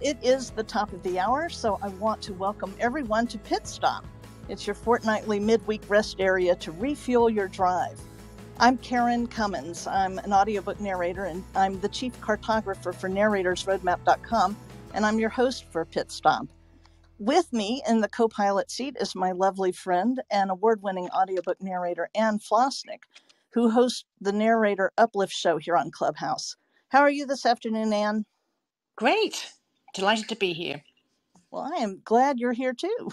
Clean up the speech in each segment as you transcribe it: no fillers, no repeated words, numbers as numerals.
it is the top of the hour, so I want to welcome everyone to Pit Stop. It's your fortnightly midweek rest area to refuel your drive. I'm Karen Commins. I'm an audiobook narrator, and I'm the chief cartographer for narratorsroadmap.com, and I'm your host for Pit Stop. With me in the co-pilot seat is my lovely friend and award-winning audiobook narrator, Anne Flosnik, who hosts the Narrator Uplift show here on Clubhouse. How are you this afternoon, Anne? Great. Delighted to be here. Well, I am glad you're here too.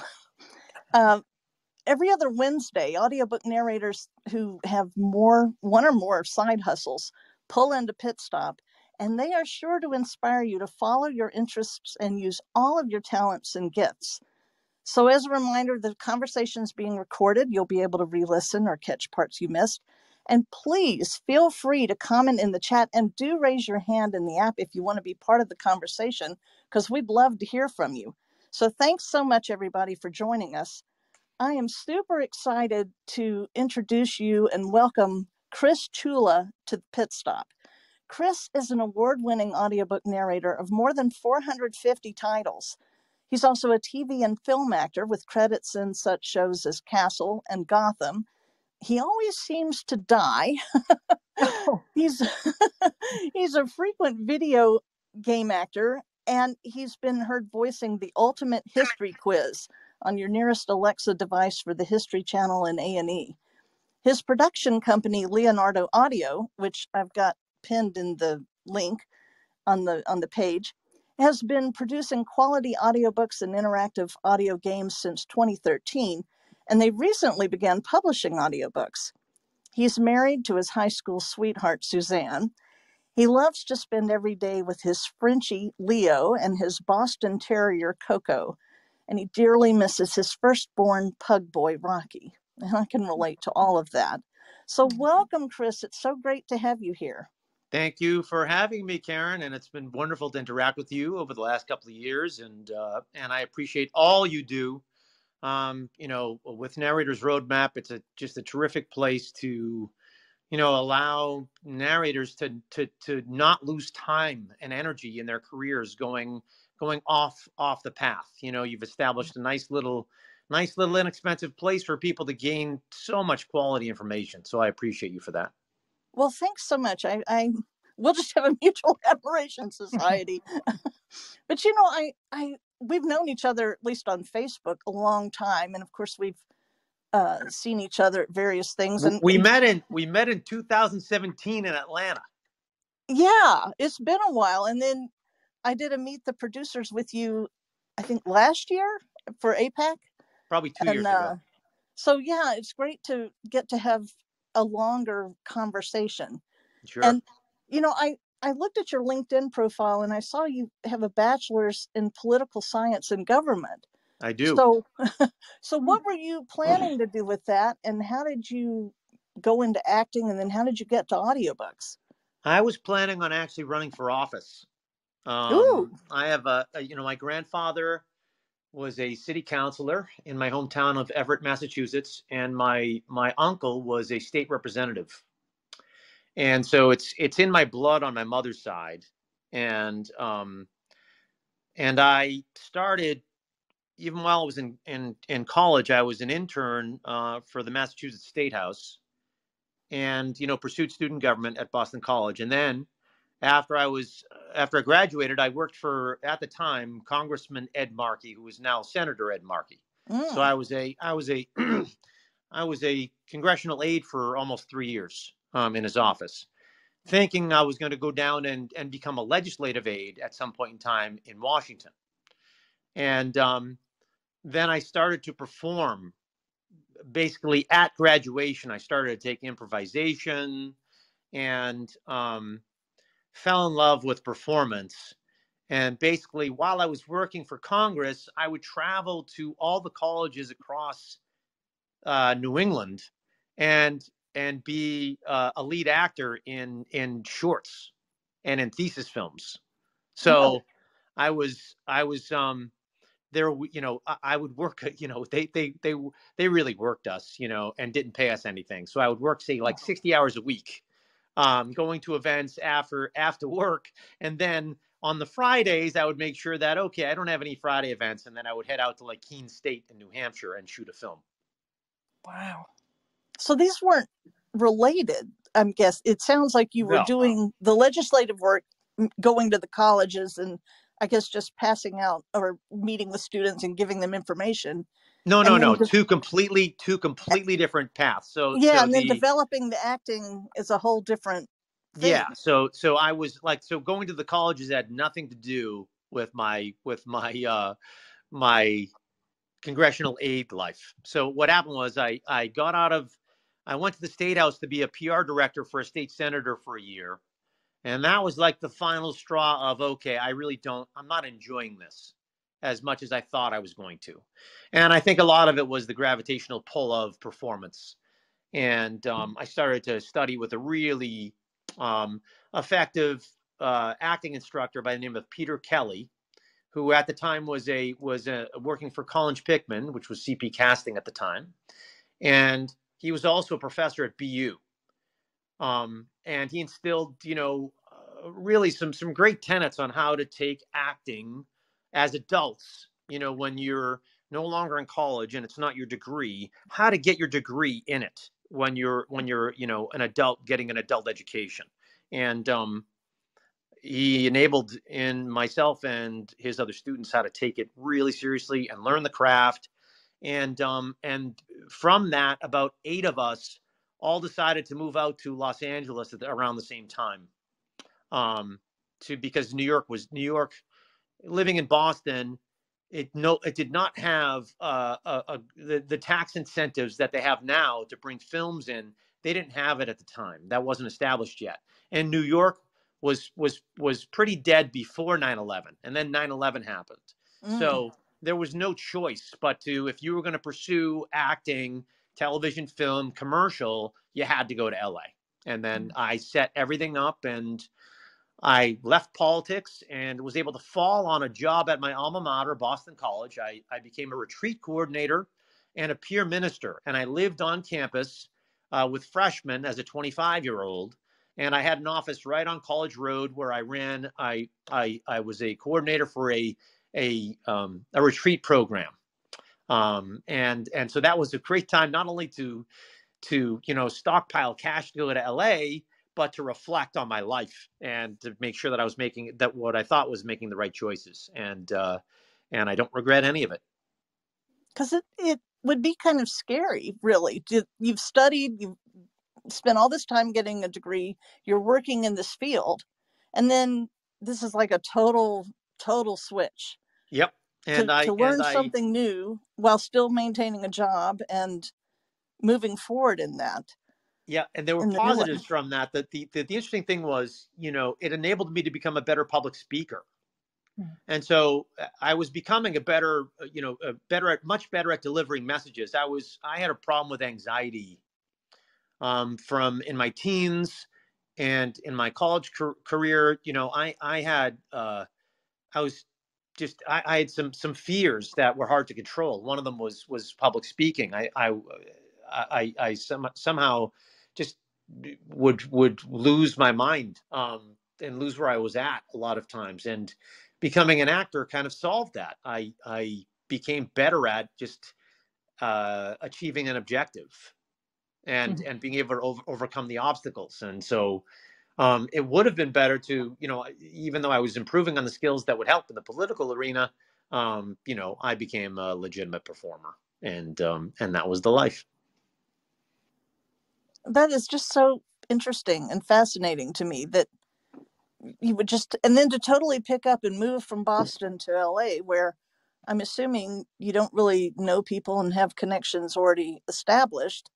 Every other Wednesday, audiobook narrators who have one or more side hustles pull into Pit Stop, and they are sure to inspire you to follow your interests and use all of your talents and gifts. So as a reminder, the conversation is being recorded. You'll be able to re-listen or catch parts you missed. And please feel free to comment in the chat, and do raise your hand in the app if you want to be part of the conversation, because we'd love to hear from you. So thanks so much, everybody, for joining us. I am super excited to introduce you and welcome Chris Ciulla to Pit Stop. Chris is an award-winning audiobook narrator of more than 450 titles. He's also a TV and film actor with credits in such shows as Castle and Gotham. He always seems to die. He's a frequent video game actor, and he's been heard voicing the ultimate history quiz on your nearest Alexa device for the History Channel and A&E. His production company, Leonardo Audio, which I've got pinned in the link on the page, has been producing quality audiobooks and interactive audio games since 2013, and they recently began publishing audiobooks. He's married to his high school sweetheart, Suzanne. He loves to spend every day with his Frenchie, Leo, and his Boston Terrier, Coco, and he dearly misses his firstborn Pug-boy Rocky. And I can relate to all of that. So welcome, Chris. It's so great to have you here. Thank you for having me, Karen, and it's been wonderful to interact with you over the last couple of years, and I appreciate all you do. With Narrator's Roadmap, it's just a terrific place to, allow narrators to not lose time and energy in their careers going off the path. You've established a nice little inexpensive place for people to gain so much quality information. So I appreciate you for that. Well, thanks so much. We'll just have a mutual admiration society. But we've known each other, at least on Facebook, a long time, and of course we've seen each other at various things. And we met in 2017 in Atlanta. Yeah, it's been a while. And then I did a Meet the Producers with you, I think last year for APAC. Probably 2 years ago. So yeah, it's great to get to have a longer conversation. Sure. And I looked at your LinkedIn profile, and I saw you have a bachelor's in political science and government. I do. So what were you planning to do with that, and how did you go into acting, and then how did you get to audiobooks? I was planning on actually running for office. Ooh. I have my grandfather was a city councilor in my hometown of Everett, Massachusetts, and my uncle was a state representative. And so it's in my blood on my mother's side. And I started, even while I was in college, I was an intern for the Massachusetts State House, and pursued student government at Boston College. And then after I graduated, I worked for, at the time, Congressman Ed Markey, who is now Senator Ed Markey. So I was a congressional aide for almost 3 years in his office, thinking I was going to go down and become a legislative aide at some point in time in Washington. And then I started to perform. Basically, at graduation, I started to take improvisation and fell in love with performance. And basically, while I was working for Congress, I would travel to all the colleges across New England and be a lead actor in shorts and in thesis films. So I was there, I would work, they really worked us, and didn't pay us anything. So I would work, say, like 60 hours a week, going to events after work. And then on the Fridays, I would make sure that, okay, I don't have any Friday events. And then I would head out to like Keene State in New Hampshire and shoot a film. Wow. So these weren't related, I'm guessing. It sounds like you were doing the legislative work, going to the colleges, and I guess just passing out or meeting with students and giving them information. No. Two completely different paths. So and then developing the acting is a whole different thing. Yeah. So I was like, so going to the colleges had nothing to do with my my congressional aid life. So what happened was I went to the State House to be a PR director for a state senator for a year. And that was like the final straw of, okay, I'm not enjoying this as much as I thought I was going to. And I think a lot of it was the gravitational pull of performance. And I started to study with a really effective acting instructor by the name of Peter Kelly, who at the time was working for College Pickman, which was CP Casting at the time. And he was also a professor at BU. And he instilled, really some great tenets on how to take acting as adults, when you're no longer in college and it's not your degree, how to get your degree in it when you're an adult getting an adult education. And he enabled in myself and his other students how to take it really seriously and learn the craft. And from that, about 8 of us all decided to move out to Los Angeles around the same time. Because New York, living in Boston, it did not have the tax incentives that they have now to bring films in. They didn't have it at the time. That wasn't established yet. And New York was pretty dead before 9/11, and then 9/11 happened. So there was no choice but to, if you were going to pursue acting, television, film, commercial, you had to go to LA. And then I set everything up, and I left politics and was able to fall on a job at my alma mater, Boston College. I became a retreat coordinator and a peer minister, and I lived on campus with freshmen as a 25-year-old. And I had an office right on College Road where I ran. I was a coordinator for a retreat program, and so that was a great time, not only to stockpile cash to go to LA, but to reflect on my life and to make sure that I was making what I thought was making the right choices. And I don't regret any of it. Because it would be kind of scary, really. You've studied, you've spent all this time getting a degree, you're working in this field, and then this is like a total switch. Yep. And to learn something new while still maintaining a job and moving forward in that. Yeah, and there were positives from that. That the interesting thing was, it enabled me to become a better public speaker. And so I was becoming much better at delivering messages. I had a problem with anxiety from in my teens and in my college career. I had some fears that were hard to control. One of them was public speaking. I somehow just would lose my mind and lose where I was at a lot of times. And becoming an actor kind of solved that. I became better at just achieving an objective and being able to overcome the obstacles. And so it would have been better to, even though I was improving on the skills that would help in the political arena, I became a legitimate performer, and that was the life. That is just so interesting and fascinating to me that you would and then to totally pick up and move from Boston to LA, where I'm assuming you don't really know people and have connections already established,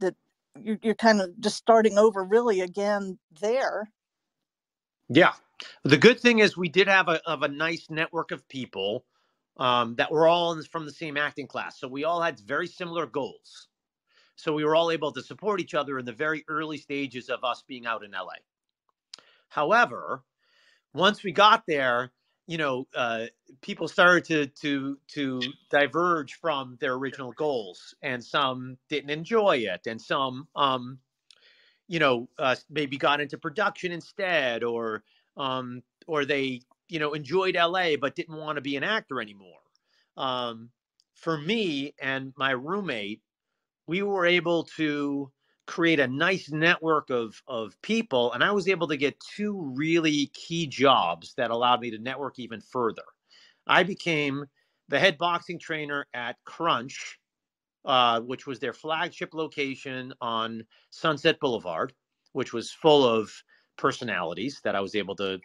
that you're kind of just starting over really again there. Yeah. The good thing is we did have a nice network of people that were all from the same acting class. So we all had very similar goals. So we were all able to support each other in the very early stages of us being out in LA. However, once we got there, people started to diverge from their original goals, and some didn't enjoy it, and some maybe got into production instead, or or they, enjoyed LA but didn't want to be an actor anymore. For me and my roommate, we were able to create a nice network of people, and I was able to get two really key jobs that allowed me to network even further. I became the head boxing trainer at Crunch, which was their flagship location on Sunset Boulevard, which was full of personalities that I was able to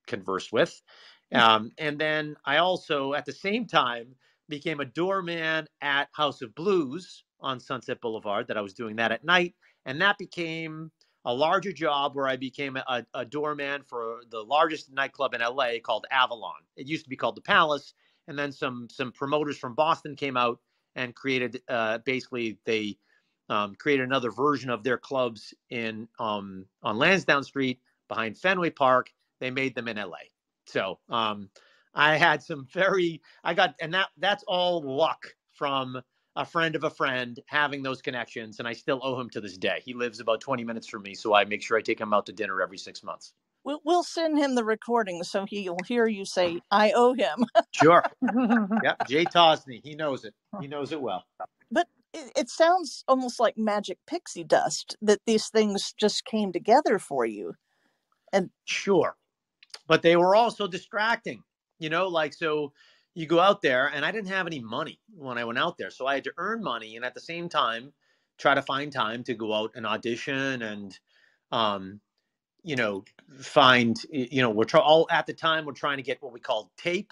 converse with. And then I also, at the same time, became a doorman at House of Blues on Sunset Boulevard, that I was doing that at night. And that became a larger job where I became a doorman for the largest nightclub in LA called Avalon. It used to be called the Palace. And then some promoters from Boston came out and created, basically they created another version of their clubs on Lansdowne Street behind Fenway Park. They made them in LA. So I had that's all luck from a friend of a friend having those connections. And I still owe him to this day. He lives about 20 minutes from me. So I make sure I take him out to dinner every 6 months. We'll send him the recording so he'll hear you say, I owe him. Sure. Yeah. Jay Tosney. He knows it. He knows it well. But it sounds almost like magic pixie dust that these things just came together for you. And sure. But they were also distracting, so you go out there, and I didn't have any money when I went out there. So I had to earn money and at the same time try to find time to go out and audition and, find, at the time we're trying to get what we call tape,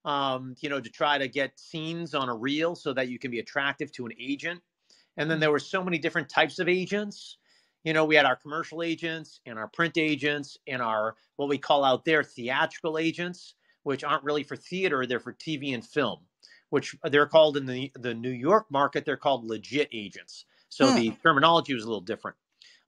to try to get scenes on a reel so that you can be attractive to an agent. And then there were so many different types of agents. We had our commercial agents and our print agents and our, what we call out there, theatrical agents, which aren't really for theater. They're for TV and film, which they're called in the New York market. They're called legit agents. So the terminology was a little different.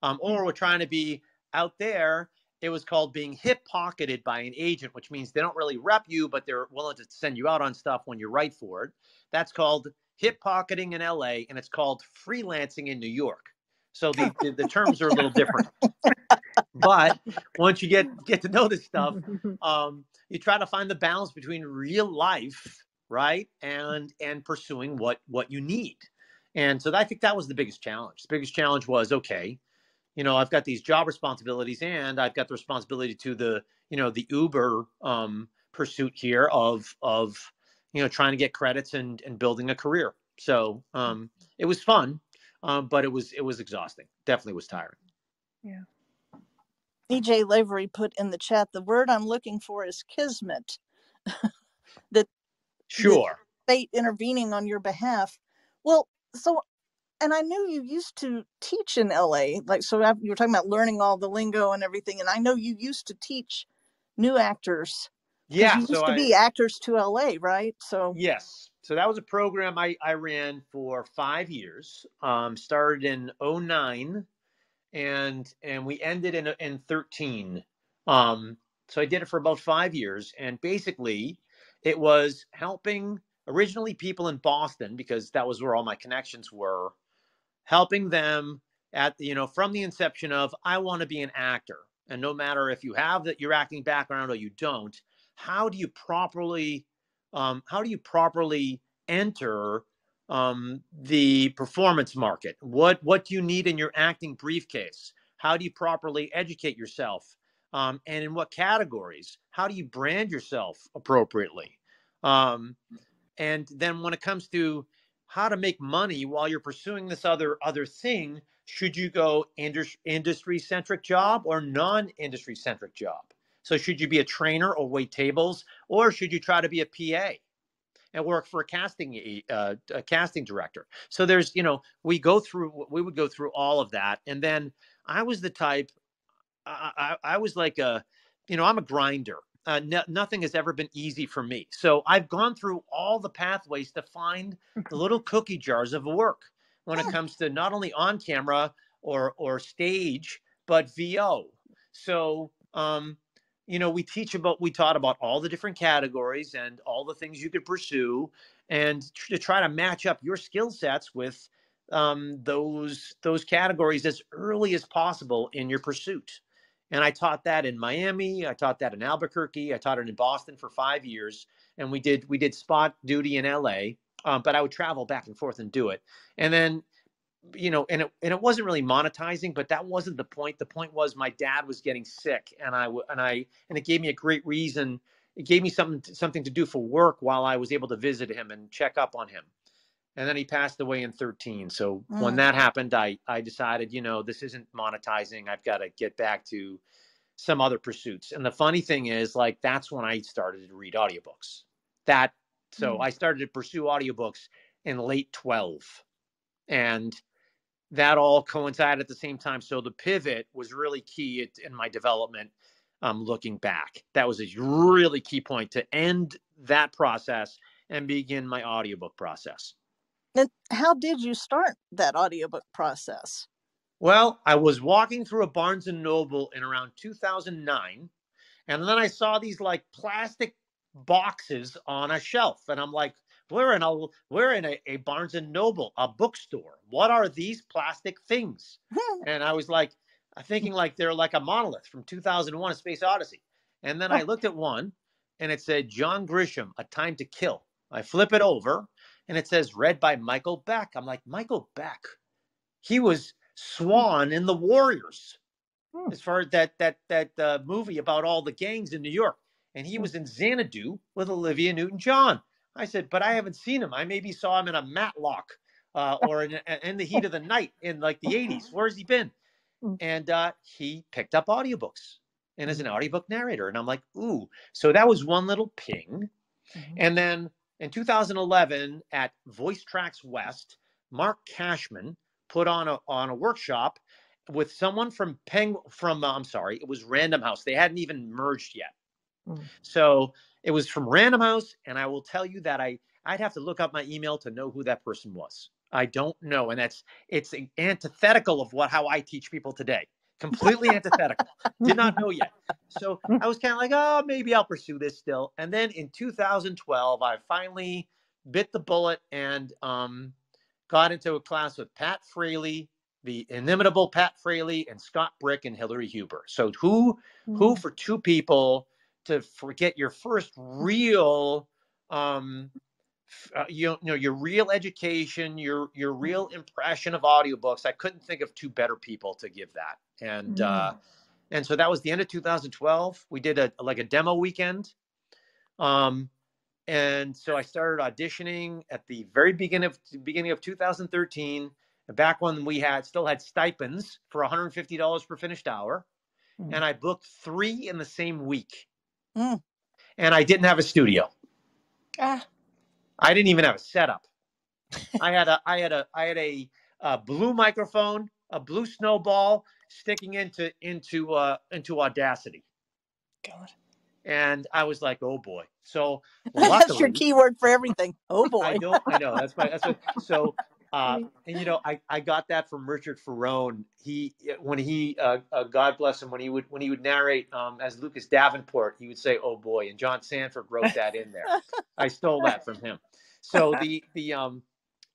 Or we're trying to be out there. It was called being hip pocketed by an agent, which means they don't really rep you, but they're willing to send you out on stuff when you write for it. That's called hip pocketing in LA, and it's called freelancing in New York. So the terms are a little different. But once you get to know this stuff, you try to find the balance between real life, right, and pursuing what you need. And so I think that was the biggest challenge. The biggest challenge was, okay, I've got these job responsibilities, and I've got the responsibility to the Uber pursuit here of trying to get credits and building a career. So it was fun. But it was exhausting. Definitely was tiring. Yeah. EJ Lavery put in the chat, the word I'm looking for is kismet. Sure. Fate intervening on your behalf. Well, so, and I knew you used to teach in LA. You were talking about learning all the lingo and everything. And I know you used to teach new actors. Yeah. You used to be Actors to LA, right? So yes. So that was a program I ran for 5 years. Started in 2009 and we ended in 2013. So I did it for about 5 years, and basically it was helping originally people in Boston, because that was where all my connections were, helping them at from the inception of, I want to be an actor. And no matter if you have your acting background or you don't, how do you properly enter the performance market? What do you need in your acting briefcase? How do you properly educate yourself? And in what categories? How do you brand yourself appropriately? And then when it comes to how to make money while you're pursuing this other thing, should you go industry-centric job or non-industry-centric job? So should you be a trainer or wait tables, or should you try to be a PA and work for a casting director? So there's, we would go through all of that. And then I was the type, I was like I'm a grinder. Nothing has ever been easy for me. So I've gone through all the pathways to find the little cookie jars of work when it comes to not only on camera or stage, but VO. So, we taught about all the different categories and all the things you could pursue, and to try to match up your skill sets with those categories as early as possible in your pursuit. And I taught that in Miami. I taught that in Albuquerque. I taught it in Boston for 5 years. And we did spot duty in LA, but I would travel back and forth and do it. And then, and it wasn't really monetizing, but that wasn't the point. The point was my dad was getting sick, and it gave me a great reason. It gave me something to do for work while I was able to visit him and check up on him. And then he passed away in 2013. So when that happened, I decided, this isn't monetizing. I've got to get back to some other pursuits. And the funny thing is, like, that's when I started to read audiobooks. So I started to pursue audiobooks in late 12. And that all coincided at the same time. So the pivot was really key in my development. Looking back, that was a really key point to end that process and begin my audiobook process. And how did you start that audiobook process? Well, I was walking through a Barnes and Noble in around 2009, and then I saw these like plastic boxes on a shelf, and I'm like, we're in a Barnes and Noble, a bookstore. What are these plastic things? And I was like, thinking like they're like a monolith from 2001: A Space Odyssey. And then I looked at one, and it said John Grisham, A Time to Kill. I flip it over, and it says read by Michael Beck. I'm like, Michael Beck, he was Swan in The Warriors, as far as that movie about all the gangs in New York, and he was in Xanadu with Olivia Newton-John. I said, but I haven't seen him. I maybe saw him in a Matlock or in The Heat of the Night in like the 80s. Where's he been? And he picked up audiobooks and is an audiobook narrator. And I'm like, ooh. So that was one little ping. And then in 2011 at Voice Tracks West, Mark Cashman put on a workshop with someone from it was Random House. They hadn't even merged yet. So it was from Random House. And I will tell you that I'd have to look up my email to know who that person was. I don't know. And it's antithetical of how I teach people today. Completely antithetical. Did not know yet. So I was kind of like, oh, maybe I'll pursue this still. And then in 2012, I finally bit the bullet and got into a class with Pat Fraley, the inimitable Pat Fraley, and Scott Brick and Hillary Huber. So who for two people to forget your first real your real education, your real impression of audiobooks. I couldn't think of two better people to give that. And so that was the end of 2012. We did a demo weekend. And so I started auditioning at the very beginning of 2013, back when we still had stipends for $150 per finished hour. And I booked 3 in the same week. And I didn't have a studio. I didn't even have a setup. I had a blue microphone, a blue snowball sticking into Audacity. God. And I was like, oh boy. So that's your keyword for everything. Oh boy. I know. That's what, so and I got that from Richard Ferrone. God bless him, when he would narrate as Lucas Davenport, he would say, "Oh boy," and John Sanford wrote that in there. I stole that from him. So the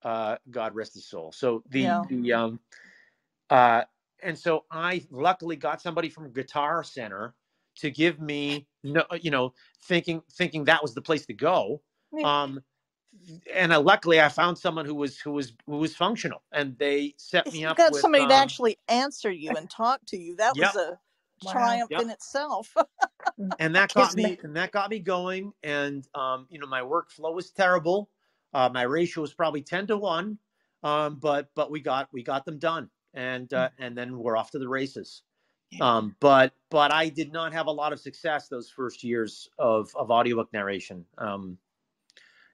God rest his soul. So and so I luckily got somebody from Guitar Center to give me thinking that was the place to go. And luckily I found someone who was functional, and they set me up. You got somebody to actually answer you and talk to you. That was a triumph in itself. And that got me going. And my workflow was terrible. My ratio was probably 10-1. But we got them done, and then we're off to the races. But I did not have a lot of success those first years of audiobook narration.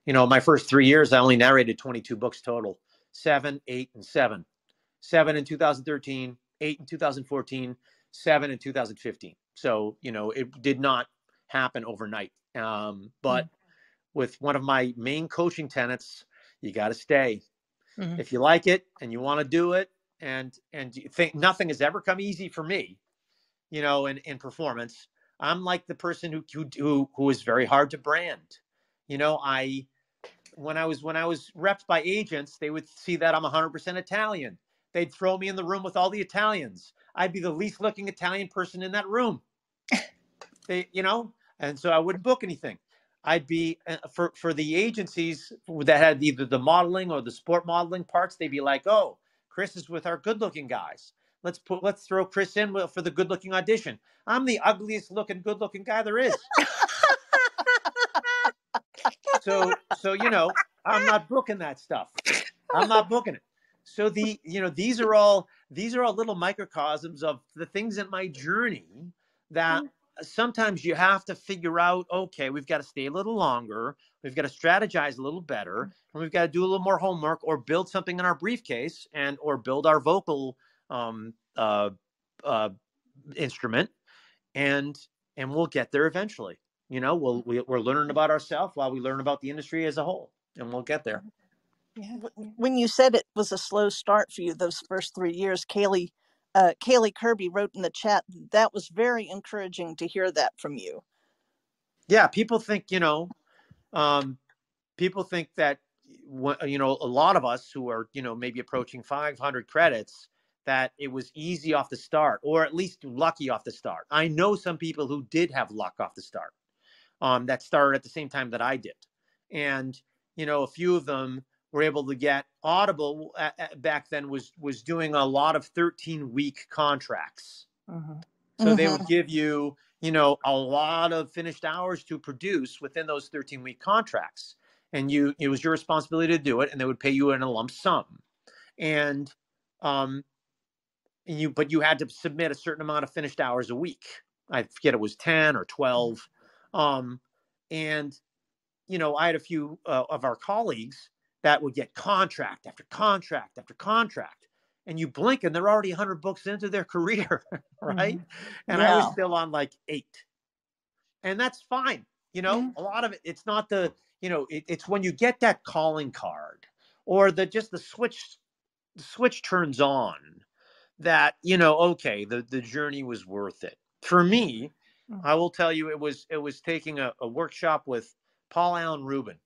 My first 3 years, I only narrated 22 books total, 7, 8, and 7. 7 in 2013, 8 in 2014, 7 in 2015. So, it did not happen overnight. But with one of my main coaching tenets, you got to stay. If you like it and you want to do it, and you think nothing has ever come easy for me, in performance. I'm like the person who is very hard to brand. When I was repped by agents, they would see that I'm 100% Italian. They'd throw me in the room with all the Italians. I'd be the least looking Italian person in that room. And so I wouldn't book anything. I'd be for the agencies that had either the modeling or the sport modeling parts. They'd be like, "Oh, Chris is with our good-looking guys. Let's throw Chris in for the good-looking audition." I'm the ugliest looking good-looking guy there is. So I'm not booking that stuff. I'm not booking it. So these are all little microcosms of the things in my journey that sometimes you have to figure out. Okay, we've got to stay a little longer. We've got to strategize a little better, and we've got to do a little more homework, or build something in our briefcase, or build our vocal instrument, and we'll get there eventually. We're learning about ourselves while we learn about the industry as a whole, and we'll get there. Yeah. When you said it was a slow start for you those first 3 years, Kaylee Kirby wrote in the chat, that was very encouraging to hear that from you. Yeah, people think that a lot of us who are maybe approaching 500 credits, that it was easy off the start, or at least lucky off the start. I know some people who did have luck off the start, that started at the same time that I did, and a few of them were able to get Audible back then was doing a lot of 13-week contracts. So they would give you a lot of finished hours to produce within those 13-week contracts, and it was your responsibility to do it, and they would pay you in a lump sum, and but you had to submit a certain amount of finished hours a week. I forget, it was 10 or 12. And I had a few of our colleagues that would get contract after contract after contract, and you blink and they're already 100 books into their career, right? And I was still on like 8, and that's fine. A lot of it, it's not it's when you get that calling card, or the switch turns on, that okay, the journey was worth it. For me, I will tell you, it was taking a workshop with Paul Allen Rubin,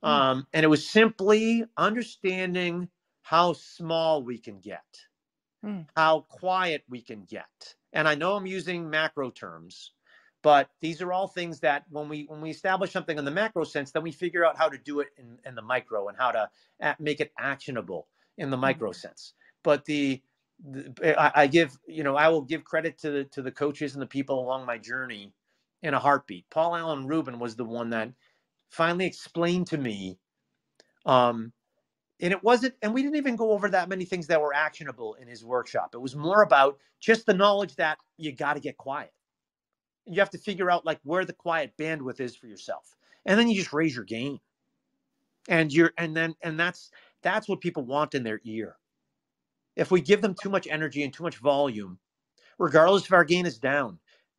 and it was simply understanding how small we can get, how quiet we can get. And I know I'm using macro terms, but these are all things that when we establish something in the macro sense, then we figure out how to do it in the micro, and how to make it actionable in the micro sense. But I will give credit to the coaches and the people along my journey in a heartbeat. Paul Allen Rubin was the one that finally explained to me, and we didn't even go over that many things that were actionable in his workshop. It was more about just the knowledge that you got to get quiet. You have to figure out like where the quiet bandwidth is for yourself, and then you just raise your game. And that's what people want in their ear. If we give them too much energy and too much volume, regardless if our gain is down,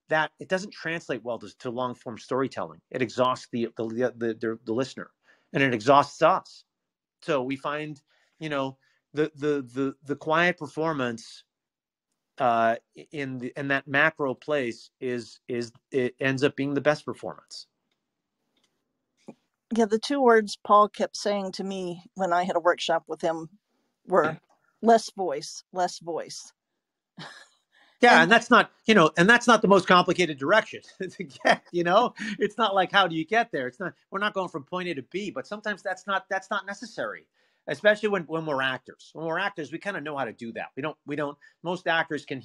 that it doesn't translate well to long form storytelling. It exhausts the listener, and it exhausts us. So we find, the quiet performance in that macro place it ends up being the best performance. Yeah, the 2 words Paul kept saying to me when I had a workshop with him were less voice, less voice. Yeah, and that's not the most complicated direction to get. It's not like, how do you get there? It's not. We're not going from point A to B, but sometimes that's not necessary, especially when we're actors. When we're actors, we kind of know how to do that. We don't. Most actors can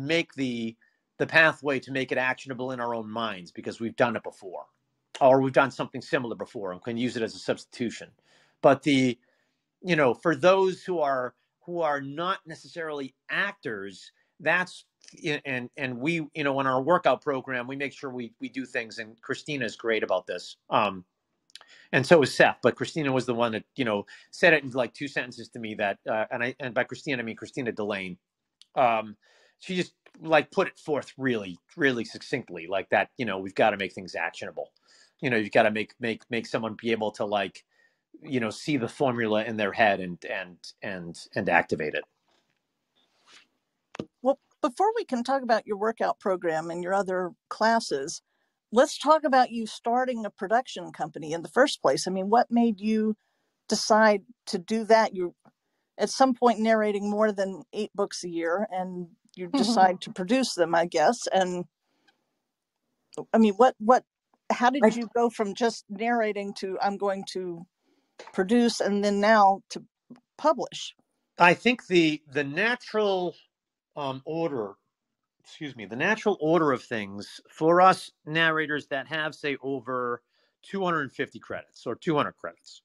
make the pathway to make it actionable in our own minds, because we've done it before, or we've done something similar before and can use it as a substitution. But for those who are not necessarily actors, that's and we in our workout program, we make sure we do things, and Christina is great about this, and so is Seth, but Christina was the one that said it in like 2 sentences to me, that and by Christina I mean Christina Delane. She just like put it forth really, really succinctly, like that. We've got to make things actionable. You've got to make someone be able to like see the formula in their head and activate it. Well, before we can talk about your workout program and your other classes, let's talk about you starting a production company in the first place. I mean, what made you decide to do that? at some point narrating more than 8 books a year, and you decide to produce them, I guess. And I mean, how did you go from just narrating to I'm going to produce, and then now to publish? I think the natural order, the natural order of things for us narrators that have, say, over 250 credits or 200 credits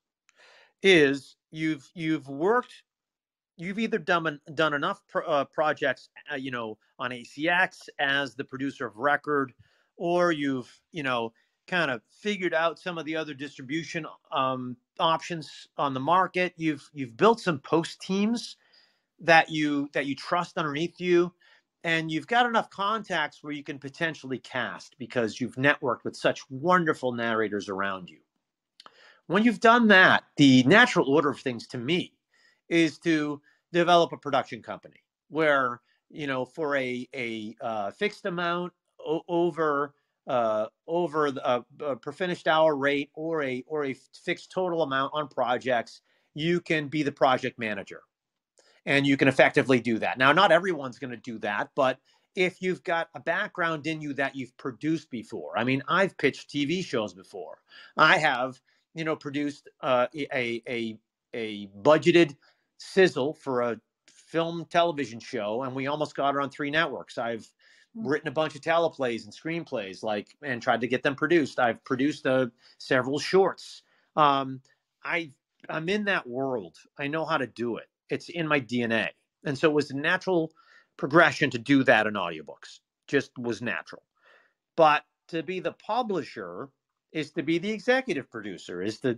is you've either done enough projects, on ACX as the producer of record, or you've, kind of figured out some of the other distribution options on the market. You've built some post teams that you trust underneath you, and you've got enough contacts where you can potentially cast because you've networked with such wonderful narrators around you. When you've done that, the natural order of things to me is to develop a production company where, for a fixed amount over per finished hour rate, or a fixed total amount on projects, you can be the project manager, and you can effectively do that. Now, not everyone's going to do that, but if you've got a background in you that you've produced before, I mean, I've pitched TV shows before. I have, produced a budgeted sizzle for a film television show, and we almost got her on 3 networks. I've written a bunch of teleplays and screenplays, and tried to get them produced. I've produced several shorts. I'm in that world. I know how to do it. It's in my DNA. And so it was a natural progression to do that in audiobooks. Just was natural. But to be the publisher is to be the executive producer, is to,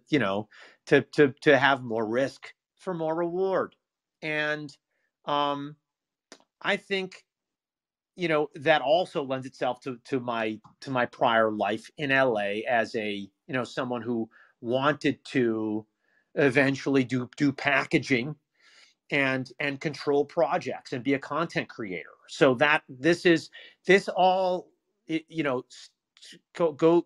to have more risk for more reward. And I think, that also lends itself to my prior life in LA as a, someone who wanted to eventually do packaging and control projects and be a content creator. So that this all,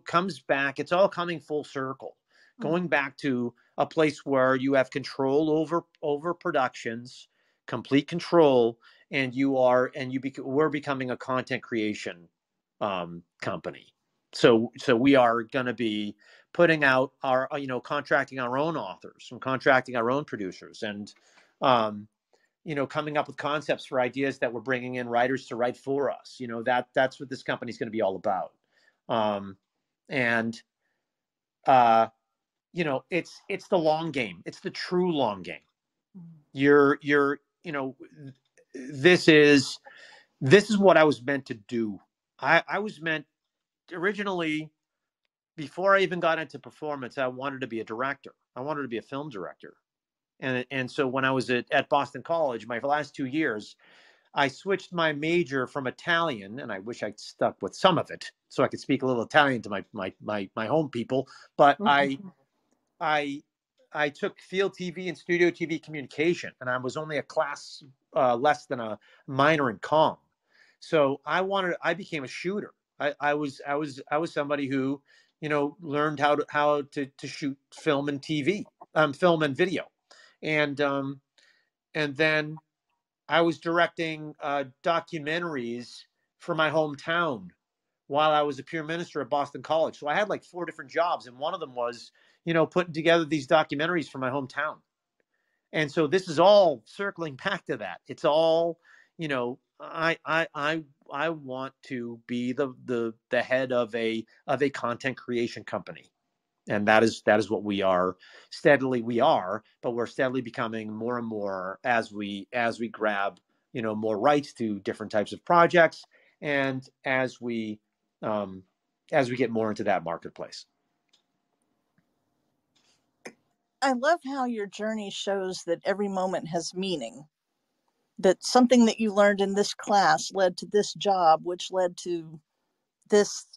comes back. It's all coming full circle, going back to a place where you have control over productions, complete control, and we're becoming a content creation company. So we are going to be putting out our, contracting our own authors and contracting our own producers, and coming up with concepts for ideas that we're bringing in writers to write for us. That's what this company is going to be all about. It's the long game. It's the true long game. This is what I was meant to do. I was meant originally, before I even got into performance, I wanted to be a director. I wanted to be a film director. And so when I was at Boston College, my last 2 years, I switched my major from Italian, and I wish I'd stuck with some of it so I could speak a little Italian to my home people. But I took field TV and studio TV communication, and I was only a class less than a minor in comm. So I became a shooter. I was somebody who, learned how to shoot film and TV, film and video. And then I was directing documentaries for my hometown while I was a peer minister at Boston College. So I had like 4 different jobs, and one of them was, putting together these documentaries for my hometown. And so this is all circling back to that. It's all, I want to be the head of a content creation company. And that is what we are. But we're steadily becoming more and more as we grab, more rights to different types of projects, and as we get more into that marketplace. I love how your journey shows that every moment has meaning, that something that you learned in this class led to this job, which led to this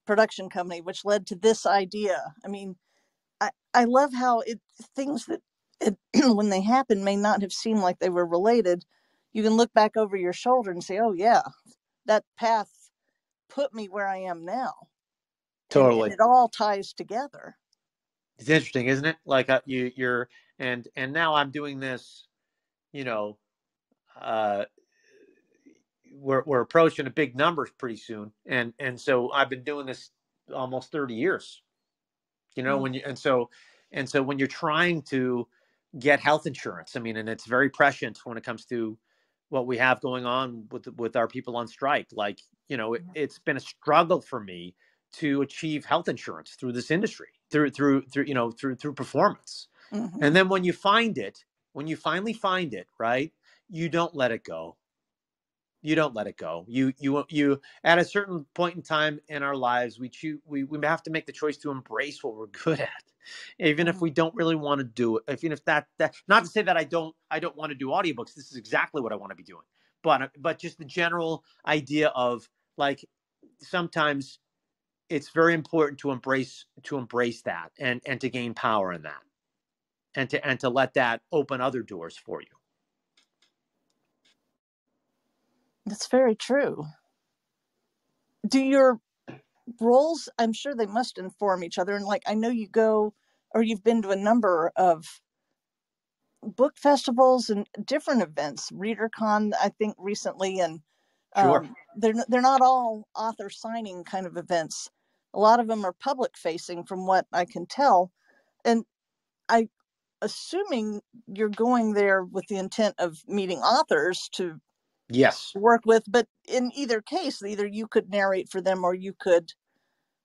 production company, which led to this idea. I mean, I love how things that when they happen may not have seemed like they were related. You can look back over your shoulder and say, oh yeah, that path put me where I am now. Totally. And it all ties together. It's interesting, isn't it? Like you're and now I'm doing this you know, uh, we're approaching a big numbers pretty soon, and so I've been doing this almost 30 years. You know, when you and so when you're trying to get health insurance, I mean, and it's very prescient when it comes to what we have going on with our people on strike. Like, you know, it's been a struggle for me to achieve health insurance through this industry, through you know, through performance. Mm-hmm. And then when you find it, when you finally find it, right, you don't let it go. You don't let it go. You at a certain point in time in our lives, we have to make the choice to embrace what we're good at, even if we don't really want to do it. Even if that not to say that I don't want to do audiobooks. This is exactly what I want to be doing. But just the general idea of, like, sometimes it's very important to embrace that, and to gain power in that, and to let that open other doors for you. That's very true. Do your roles, I'm sure they must inform each other. And like, I know you go, or you've been to a number of book festivals and different events, ReaderCon, I think recently, and Sure. they're not all author signing kind of events. A lot of them are public facing, from what I can tell. And I, assuming you're going there with the intent of meeting authors to Yes. work with, but in either case, either you could narrate for them or you could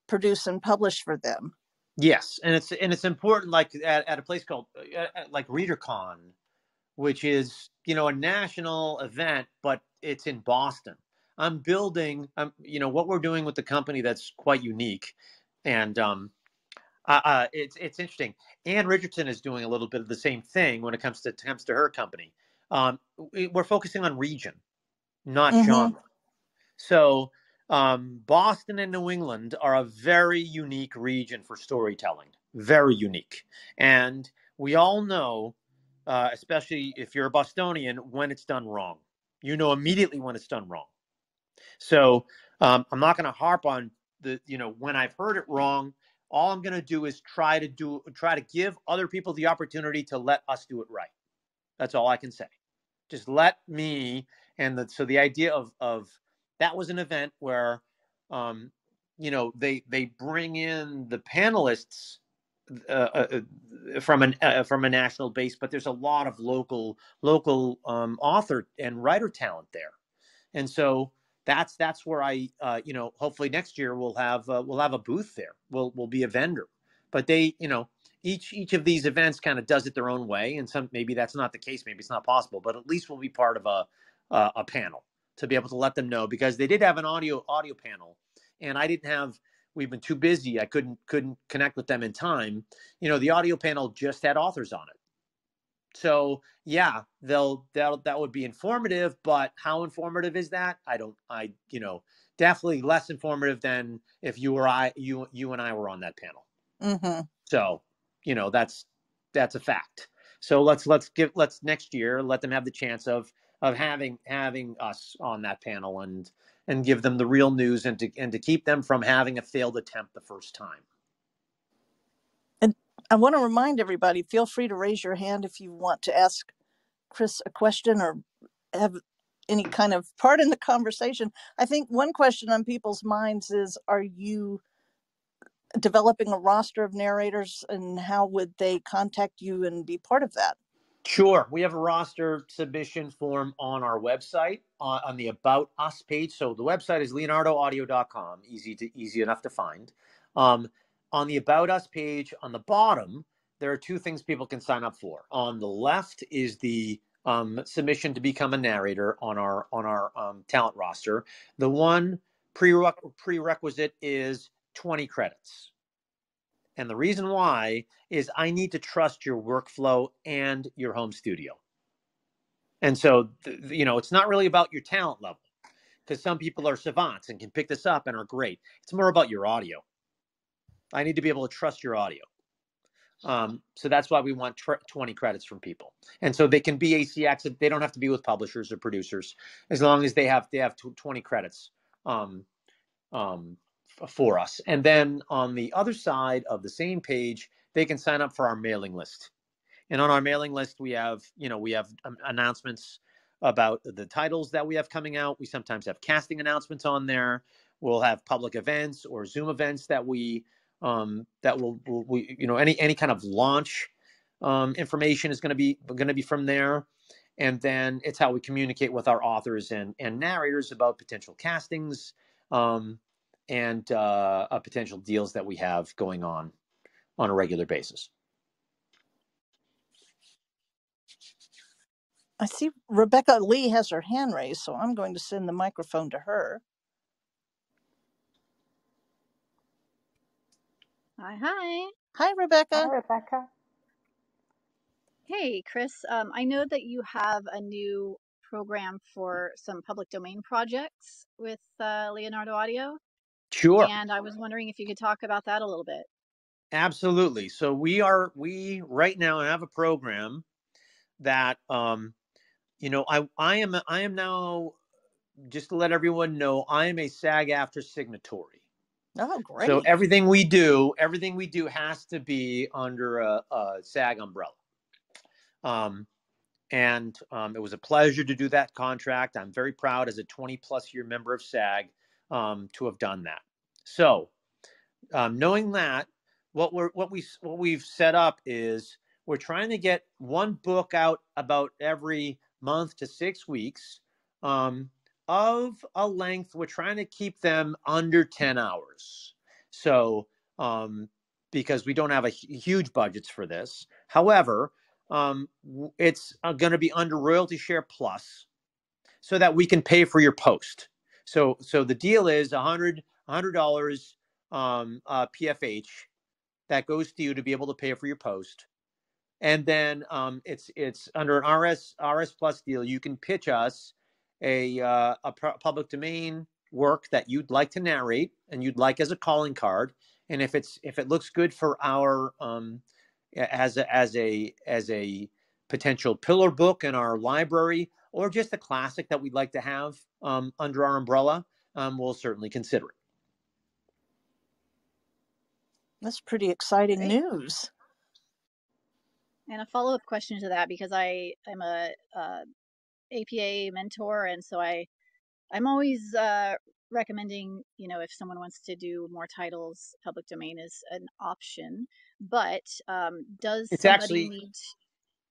produce and publish for them. Yes, and it's important, like at a place called like ReaderCon, which is, you know, a national event, but it's in Boston. I'm building, you know, what we're doing with the company that's quite unique, and it's interesting. Anne Richardson is doing a little bit of the same thing when it comes to her company. We're focusing on region, not genre. So Boston and New England are a very unique region for storytelling, very unique. And we all know, especially if you're a Bostonian, when it's done wrong. You know immediately when it's done wrong. So I'm not going to harp on the, you know, when I've heard it wrong. All I'm going to do is try to give other people the opportunity to let us do it right. That's all I can say. Just let me. And so the idea of that was an event where, you know, they bring in the panelists from a national base, but there's a lot of local author and writer talent there, and so that's where I, you know, hopefully next year we'll have a booth there. We'll be a vendor, but they, you know, each of these events kind of does it their own way, and some, maybe that's not the case, maybe it's not possible, but at least we'll be part of a panel to be able to let them know, because they did have an audio panel, and we've been too busy. I couldn't connect with them in time. You know, the audio panel just had authors on it. So yeah, that would be informative, but how informative is that? You know, definitely less informative than if you and I were on that panel. Mm-hmm. So, you know, that's a fact. So let's next year let them have the chance of having us on that panel, and give them the real news, and to keep them from having a failed attempt the first time. And I want to remind everybody, feel free to raise your hand if you want to ask Chris a question or have any kind of part in the conversation. I think one question on people's minds is, are you developing a roster of narrators, and how would they contact you and be part of that? Sure. We have a roster submission form on our website, on the About Us page. So the website is leonardoaudio.com, easy enough to find. On the About Us page, on the bottom, there are two things people can sign up for. On the left is the submission to become a narrator on our talent roster. The one prerequisite is 20 credits. And the reason why is I need to trust your workflow and your home studio. And so, you know, it's not really about your talent level, because some people are savants and can pick this up and are great. It's more about your audio. I need to be able to trust your audio. So that's why we want 20 credits from people. And so they can be ACX. They don't have to be with publishers or producers, as long as they have 20 credits for us. And then on the other side of the same page, they can sign up for our mailing list. And on our mailing list, we have announcements about the titles that we have coming out. We sometimes have casting announcements on there. We'll have public events or Zoom events that we any kind of launch information is going to be from there. And then it's how we communicate with our authors and narrators about potential castings and potential deals that we have going on a regular basis. I see Rebecca Lee has her hand raised, so I'm going to send the microphone to her. Hi, hi. Hi, Rebecca. Hi, Rebecca. Hey, Chris. I know that you have a new program for some public domain projects with Leonardo Audio. Sure. And I was wondering if you could talk about that a little bit. Absolutely. So we right now have a program that I am now, just to let everyone know, I am a SAG-AFTRA signatory. Oh, great. So everything we do has to be under a SAG umbrella. It was a pleasure to do that contract. I'm very proud as a 20+ year member of SAG to have done that. So knowing that, what we've set up is we're trying to get one book out about every month to 6 weeks of a length. We're trying to keep them under 10 hours. So because we don't have a huge budgets for this. However, it's going to be under royalty share plus so that we can pay for your post. So the deal is $100 PFH that goes to you to be able to pay for your post. And then it's under an RS plus deal. You can pitch us a public domain work that you'd like to narrate and you'd like as a calling card. And if it looks good for our as a potential pillar book in our library, or just a classic that we'd like to have under our umbrella, we'll certainly consider it. That's pretty exciting news. And a follow-up question to that, because I'm a APA mentor, and so I'm always recommending, if someone wants to do more titles, public domain is an option. But does somebody need?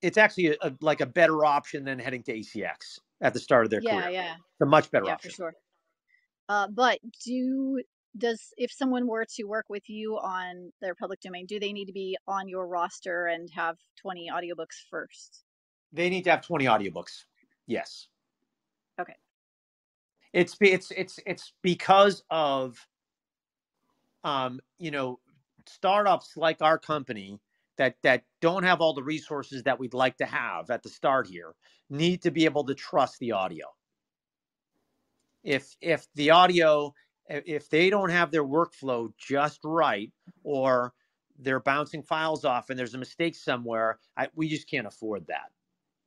It's actually like a better option than heading to ACX at the start of their career. Yeah. It's a much better option. For sure. But if someone were to work with you on their public domain, do they need to be on your roster and have 20 audiobooks first? They need to have 20 audiobooks. Yes. Okay. It's because of startups like our company that don't have all the resources that we'd like to have at the start here, need to be able to trust the audio. If the audio, if they don't have their workflow just right, or they're bouncing files off and there's a mistake somewhere, we just can't afford that.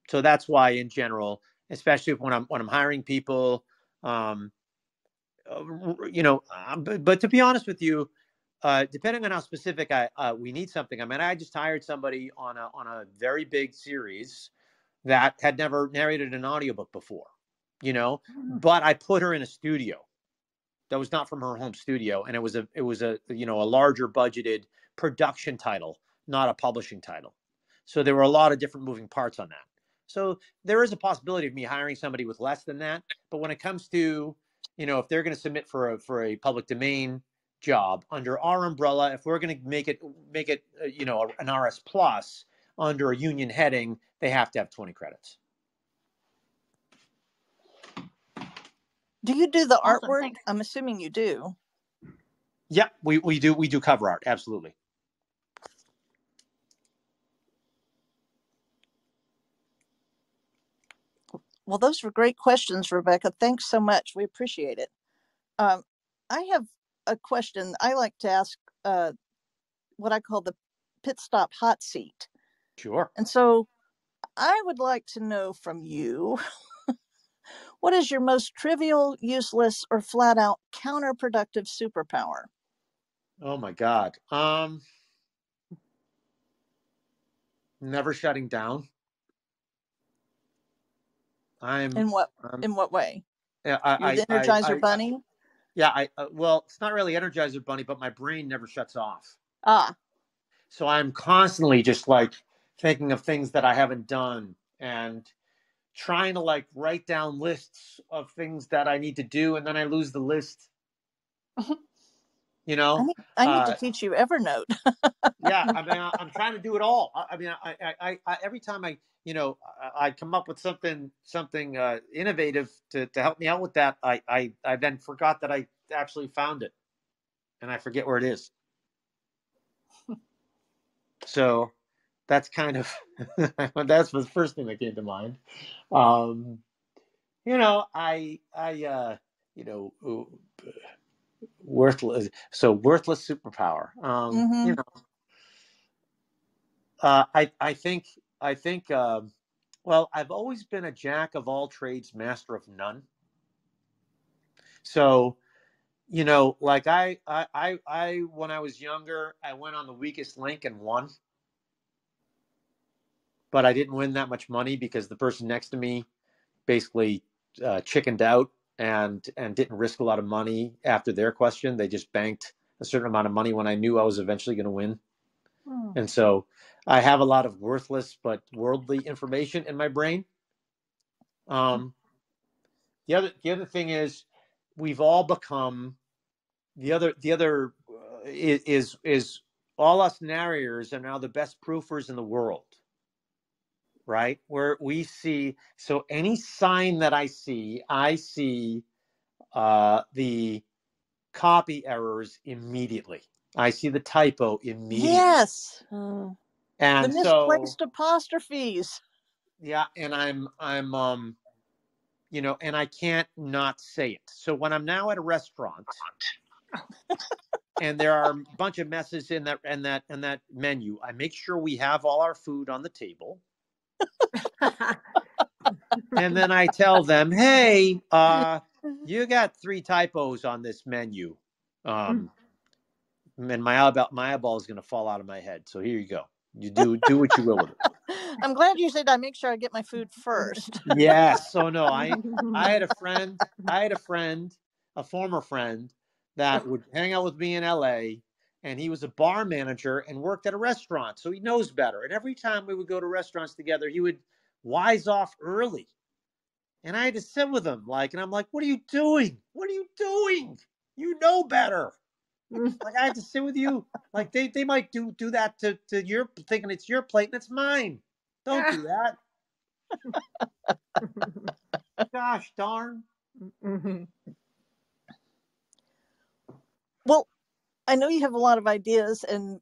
So that's why, in general, especially when I'm hiring people, but to be honest with you, depending on how specific we need something. I mean, I just hired somebody on a very big series that had never narrated an audiobook before, but I put her in a studio that was not from her home studio, and it was a larger budgeted production title, not a publishing title. So there were a lot of different moving parts on that. So there is a possibility of me hiring somebody with less than that. But when it comes to, if they're going to submit for a public domain job under our umbrella, if we're going to make it an RS plus under a union heading, they have to have 20 credits. Do you do the Awesome, artwork? thanks. I'm assuming you do. Yeah, we do cover art. Absolutely. Well, those were great questions, Rebecca. Thanks so much. We appreciate it. I have a question. I like to ask what I call the pit stop hot seat. Sure. And so I would like to know from you, what is your most trivial, useless, or flat out counterproductive superpower? Oh my God. Never shutting down. In what way? Yeah, You're the Energizer Bunny? Yeah, well, it's not really Energizer Bunny, but my brain never shuts off. Ah. So I'm constantly just like thinking of things that I haven't done and trying to like write down lists of things that I need to do, and then I lose the list. You know, I need to teach you Evernote. yeah. I mean, I'm trying to do it all. I mean, I every time I come up with something innovative to help me out with that, I then forgot that I actually found it, and I forget where it is. So that's kind of that's the first thing that came to mind. You know, you know, worthless superpower. You know, I think well, I've always been a jack of all trades, master of none. So, you know, like I when I was younger, I went on the weakest link and won, but I didn't win that much money because the person next to me basically chickened out and didn't risk a lot of money after their question. They just banked a certain amount of money when I knew I was eventually going to win. And so I have a lot of worthless but worldly information in my brain. The other thing is we've all become the other is all us narrators are now the best proofers in the world, right? Where we see, so any sign that I see the copy errors immediately. I see the typo immediately. Yes. And the misplaced apostrophes. Yeah, and I'm you know, and I can't not say it. So when I'm now at a restaurant and there are a bunch of messes in that menu, I make sure we have all our food on the table. And then I tell them, "Hey, you got 3 typos on this menu." And my eyeball is going to fall out of my head. So here you go. You do what you will with it. I'm glad you said I make sure I get my food first. Yes. So no, I had a friend, a former friend that would hang out with me in LA, and he was a bar manager and worked at a restaurant. So he knows better. And every time we would go to restaurants together, he would wise off early. And I had to sit with him and I'm like, "What are you doing? What are you doing? You know better." Like I had to sit with you. Like they might do that to your thinking it's your plate and it's mine. Don't do that. Gosh darn. Well, I know you have a lot of ideas and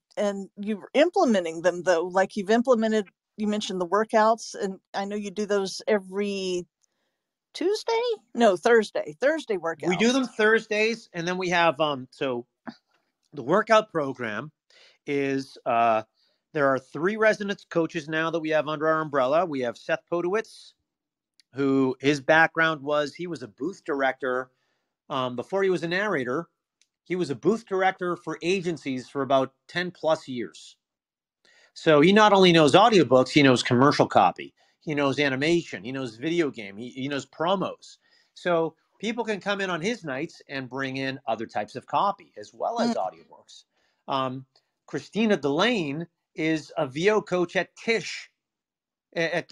you're implementing them though. Like you mentioned the workouts, and I know you do those every Thursday workouts. We do them Thursdays, and then we have so the workout program is there are 3 residence coaches now that we have under our umbrella. We have Seth Podowitz, who his background was he was a booth director before he was a narrator. He was a booth director for agencies for about 10 plus years. So he not only knows audiobooks, he knows commercial copy, he knows animation, he knows video game, he knows promos. So people can come in on his nights and bring in other types of copy as well as audiobooks. Christina Delane is a VO coach at Tisch at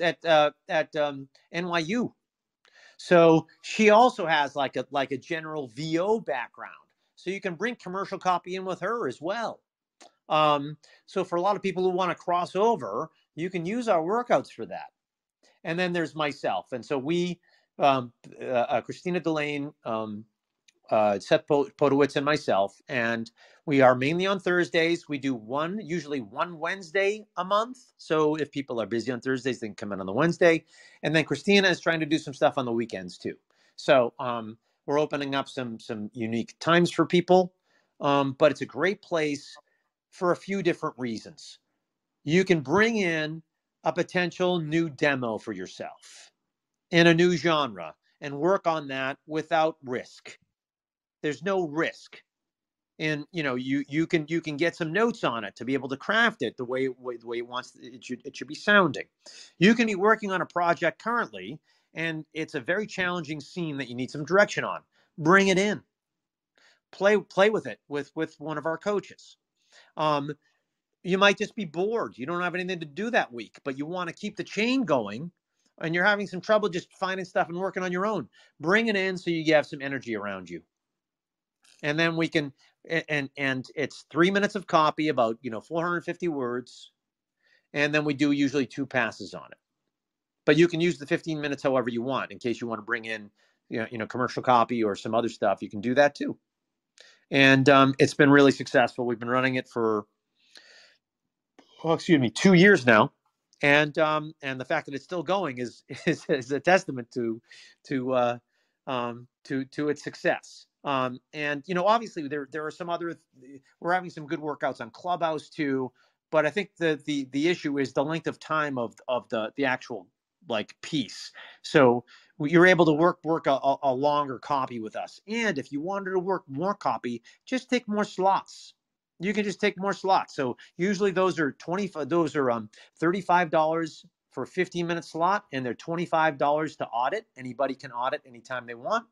NYU. So she also has like a general VO background. So you can bring commercial copy in with her as well. So for a lot of people who want to cross over, you can use our workouts for that. And then there's myself. And so we, Christina Delane, Seth Podowitz, and myself, and we are mainly on Thursdays. We do usually one Wednesday a month. So if people are busy on Thursdays, they can come in on the Wednesday. And then Christina is trying to do some stuff on the weekends too. So we're opening up some unique times for people. But it's a great place for a few different reasons. You can bring in a potential new demo for yourself in a new genre and work on that without risk. There's no risk. And you can get some notes on it to be able to craft it the way it wants it should be sounding. You can be working on a project currently, and it's a very challenging scene that you need some direction on. Bring it in. Play with it with one of our coaches. You might just be bored. You don't have anything to do that week, but you want to keep the chain going, and you're having some trouble just finding stuff and working on your own. Bring it in so you have some energy around you. And then we can, and it's 3 minutes of copy, about 450 words, and then we do usually 2 passes on it. But you can use the 15 minutes however you want. In case you want to bring in commercial copy or some other stuff, you can do that too. And it's been really successful. We've been running it for 2 years now, and the fact that it's still going is a testament to its success. And obviously there are some other. We're having some good workouts on Clubhouse too, but I think the issue is the length of time of the actual piece. So you're able to work a longer copy with us, and if you wanted to work more copy, just take more slots. You can just take more slots. So usually those are $35 for a 15-minute slot, and they're $25 to audit. Anybody can audit anytime they want.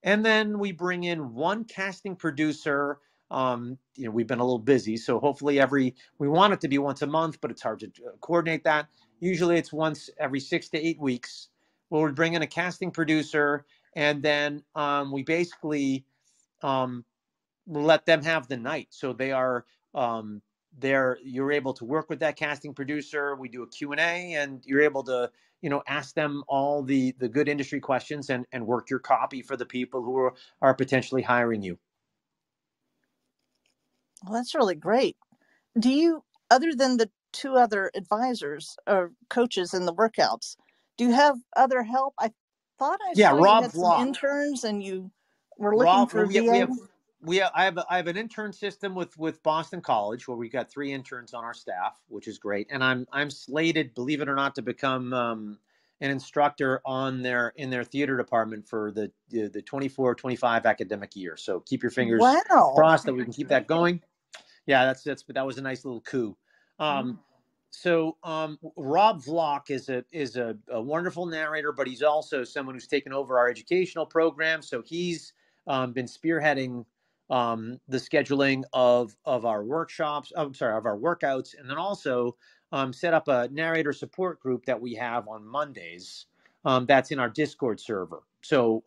And then we bring in one casting producer. We've been a little busy, so hopefully we want it to be once a month, but it's hard to coordinate that. Usually it's once every 6 to 8 weeks. Well, we bring in a casting producer, and then we basically let them have the night. So they are you're able to work with that casting producer. We do a Q&A, and you're able to ask them all the good industry questions and work your copy for the people who are potentially hiring you. Well, that's really great. Do you, other than the 2 other advisors or coaches in the workouts, do you have other help? I thought I saw Rob you had Vlock. some interns, and you were looking for a VA. I have an intern system with Boston College, where we got 3 interns on our staff, which is great. And I'm slated, believe it or not, to become an instructor in their theater department for the 24-25 academic year. So keep your fingers crossed that we can keep that going. Yeah, that was a nice little coup. So Rob Vlock is a wonderful narrator, but he's also someone who's taken over our educational program. So he's been spearheading the scheduling of our workshops. Of our workouts, and then also set up a narrator support group that we have on Mondays. That's in our Discord server. So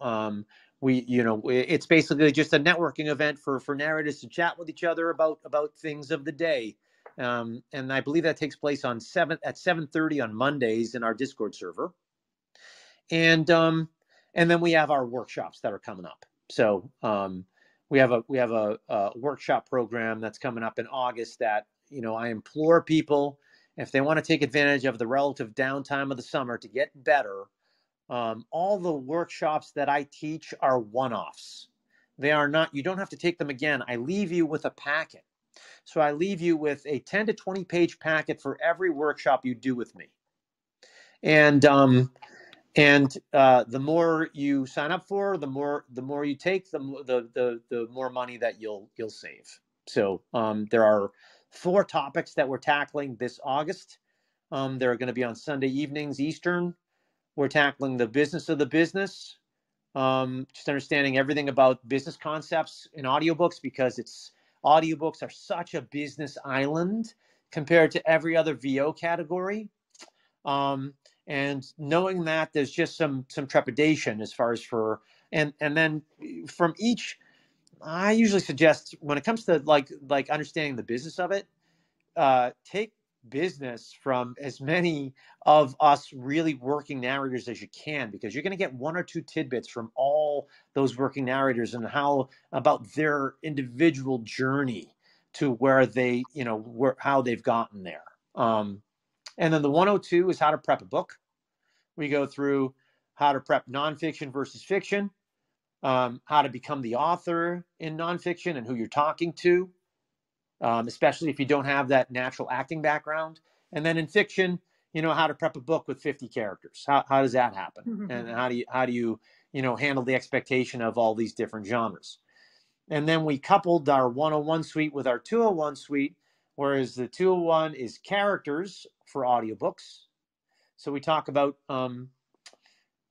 it's basically just a networking event for narrators to chat with each other about things of the day. And I believe that takes place at 7:30 on Mondays in our Discord server. And then we have our workshops that are coming up. So we have a workshop program that's coming up in August that I implore people, if they want to take advantage of the relative downtime of the summer to get better. All the workshops that I teach are one-offs. They are not. You don't have to take them again. I leave you with a packet. So I leave you with a 10 to 20 page packet for every workshop you do with me. And the more you sign up for, the more you take, the more money that you'll save. So there are 4 topics that we're tackling this August. They're going to be on Sunday evenings Eastern. We're tackling the business of the business, just understanding everything about business concepts in audiobooks, because audiobooks are such a business island compared to every other VO category. And knowing that, there's just some trepidation as far as and then from each, I usually suggest, when it comes to like understanding the business of it, take business from as many of us really working narrators as you can, because you're going to get 1 or 2 tidbits from all those working narrators and about their individual journey to where they, how they've gotten there. And then the 102 is how to prep a book. We go through how to prep nonfiction versus fiction, how to become the author in nonfiction and who you're talking to. Especially if you don't have that natural acting background. And then in fiction, how to prep a book with 50 characters. How does that happen? And how do you handle the expectation of all these different genres? And then we coupled our 101 suite with our 201 suite, whereas the 201 is characters for audiobooks. So we talk about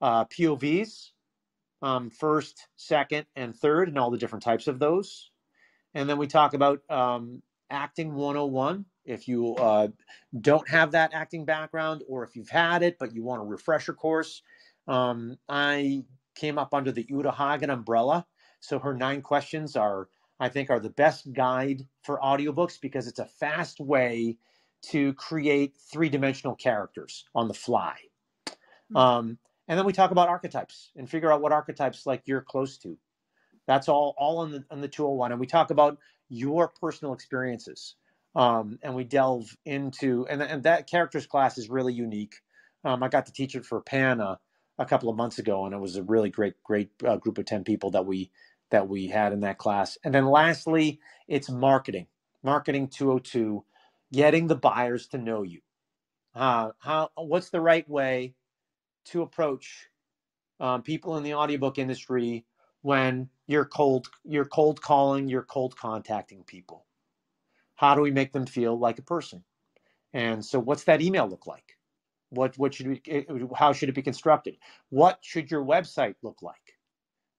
POVs, first, second, and third, and all the different types of those. And then we talk about acting 101. If you don't have that acting background, or if you've had it but you want a refresher course, I came up under the Uta Hagen umbrella. So her 9 questions I think, are the best guide for audiobooks, because it's a fast way to create 3-dimensional characters on the fly. And then we talk about archetypes and figure out what archetypes like you're close to. That's all on the 201. And we talk about your personal experiences. And we delve into, and that characters class is really unique. I got to teach it for PANA a couple of months ago, and it was a really great group of 10 people that we had in that class. And then lastly, it's marketing 202, getting the buyers to know you. What's the right way to approach people in the audiobook industry when you're cold calling, you're cold contacting people? How do we make them feel like a person? And so what's that email look like? How should it be constructed? What should your website look like?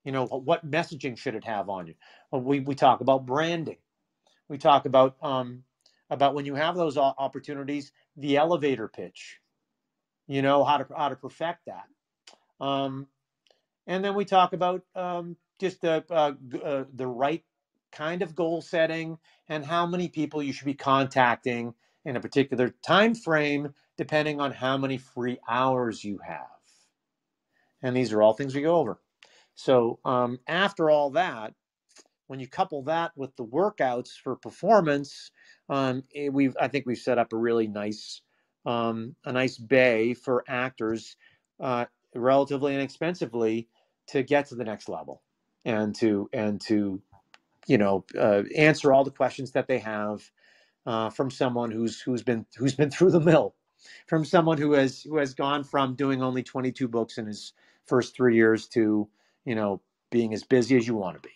What messaging should it have on you? We talk about branding. We talk about when you have those opportunities, the elevator pitch, how to perfect that. And then we talk about just the right kind of goal setting and how many people you should be contacting in a particular time frame, depending on how many free hours you have. And these are all things we go over. So after all that, when you couple that with the workouts for performance, I think we've set up a really nice bay for actors, relatively inexpensively, to get to the next level and to answer all the questions that they have from someone who's been through the mill, from someone who has gone from doing only 22 books in his first 3 years to being as busy as you want to be.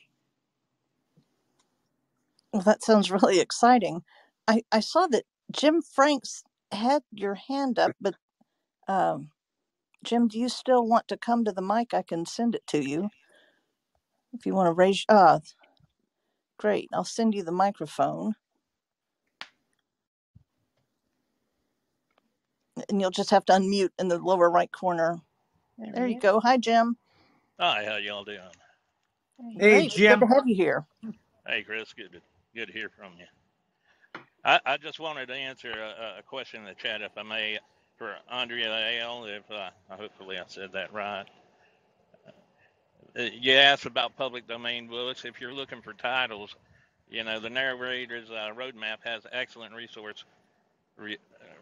Well, that sounds really exciting. I saw that Jim Franks had your hand up, but Jim, do you still want to come to the mic? I can send it to you if you want to raise. Great. I'll send you the microphone. And you'll just have to unmute in the lower right corner. There you go. Hi, Jim. Hi, how y'all doing? Hey, Great. Jim. Good to have you here. Hey, Chris, good to hear from you. I just wanted to answer a question in the chat, if I may, for Andrea L. Hopefully I said that right. You asked about public domain books. If you're looking for titles, the narrator's roadmap has excellent resource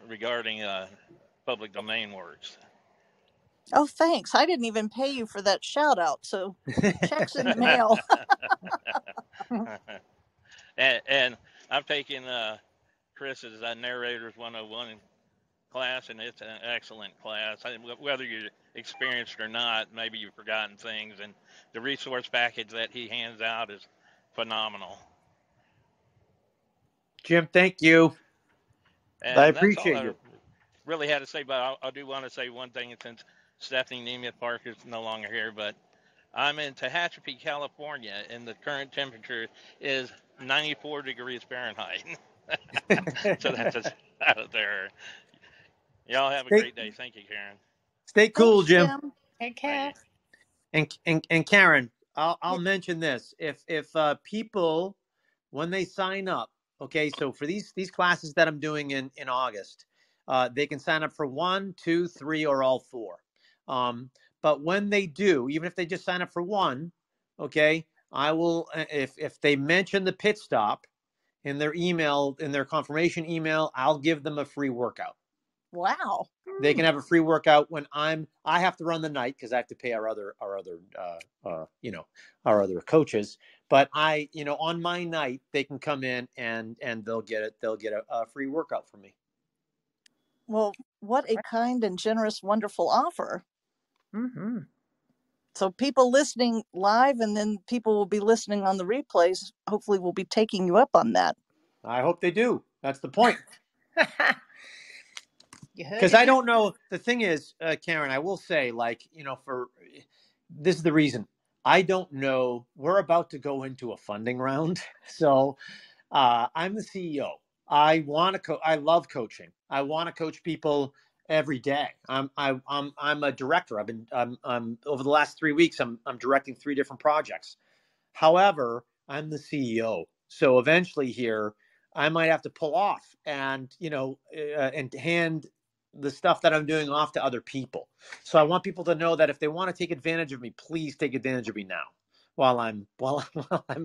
regarding public domain works. Oh, thanks. I didn't even pay you for that shout out, so check's in the mail. and I've taken Chris's Narrators 101 class, and it's an excellent class. Whether you're experienced or not, maybe you've forgotten things, and the resource package that he hands out is phenomenal. Jim, thank you. And I appreciate that's all you. I really had to say, but I do want to say one thing, since Stephanie Nemeth Parker is no longer here, but I'm in Tehachapi, California, and the current temperature is 94 degrees Fahrenheit. So that's just out there. Y'all have a great day. Thank you, Karen. Stay cool, Thanks, Jim. Take care. And Karen, I'll mention this. If people, when they sign up, okay, so for these classes that I'm doing in August, they can sign up for 1, 2, 3, or all 4. But when they do, even if they just sign up for 1, okay, I will, if they mention the pit stop in their email, in their confirmation email, I'll give them a free workout. Wow. They can have a free workout when I have to run the night, because I have to pay our other coaches. But on my night, they can come in and they'll get a free workout from me. Well, what a kind and generous, wonderful offer. Mm-hmm. So people listening live, and then people will be listening on the replays. Hopefully we'll be taking you up on that. I hope they do. That's the point. You heard Because it I here. don't know. The thing is, Karen, I will say, like, for this is the reason. I don't know. We're about to go into a funding round. So I'm the CEO. I want to I love coaching. I want to coach people every day. I'm a director. I'm over the last 3 weeks, I'm directing 3 different projects. However, I'm the CEO. So eventually here, I might have to pull off and, and hand the stuff that I'm doing off to other people. So I want people to know that if they want to take advantage of me, please take advantage of me now while I'm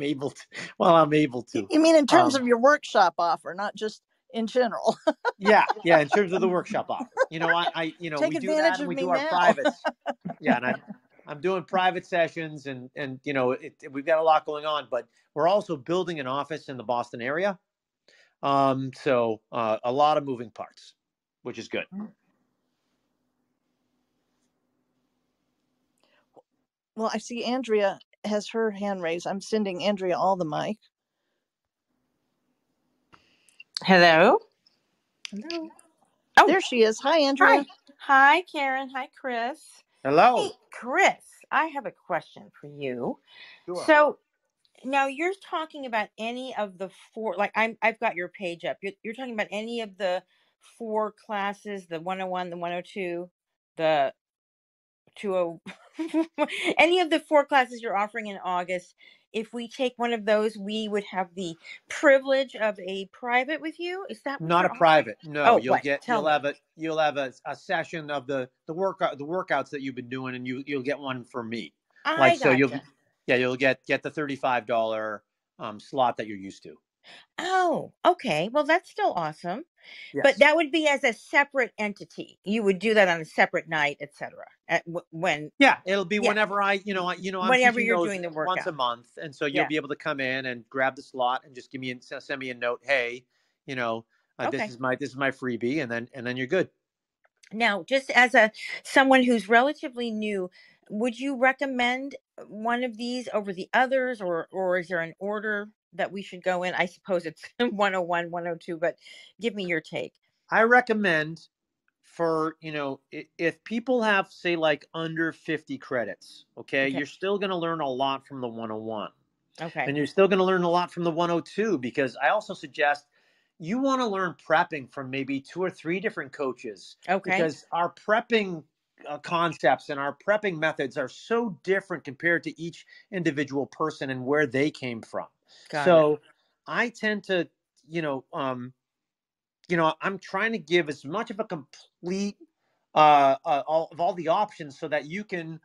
able to. You mean in terms Um, of your workshop offer, not just in general? yeah. In terms of the workshop offer, Take we do that advantage and of we me do our now. privates. Yeah, and I'm doing private sessions, and we've got a lot going on, but we're also building an office in the Boston area. So a lot of moving parts, which is good. Well, I see Andrea has her hand raised. I'm sending Andrea all the mic. Hello? Hello? Oh, There she is. Hi, Andrea. Hi, Karen. Hi, Chris. Hello. Hey, Chris, I have a question for you. Sure. So now you're talking about any of the 4, like I've got your page up. You're talking about any of the 4 classes, the 101, the 102, the 20, any of the 4 classes you're offering in August. If we take one of those, we would have the privilege of a private with you. Is that what Not you're a offering? private. No, Oh, what? Tell me. you'll have a session of the workouts that you've been doing, and you'll get one for me. I So gotcha. you'll get the $35 slot that you're used to. Oh, okay. Well, that's still awesome. Yes. But that would be as a separate entity. You would do that on a separate night, etc. When Yeah, it'll be yeah, whenever I'm whenever teaching you're those doing the once a workout. month, and so you'll Yeah. be able to come in and grab the slot and just send me a note. Hey, this Okay. is my freebie, and then you're good. Now, just as someone who's relatively new, would you recommend one of these over the others, or is there an order that we should go in? I suppose it's 101, 102, but give me your take. I recommend for, if people have, say, like under 50 credits, okay, you're still going to learn a lot from the 101. Okay. And you're still going to learn a lot from the 102, because I also suggest you want to learn prepping from maybe 2 or 3 different coaches. Okay. Because our prepping concepts and our prepping methods are so different compared to each individual person and where they came from. Got it. I tend to, I'm trying to give as much of a complete all the options so that you can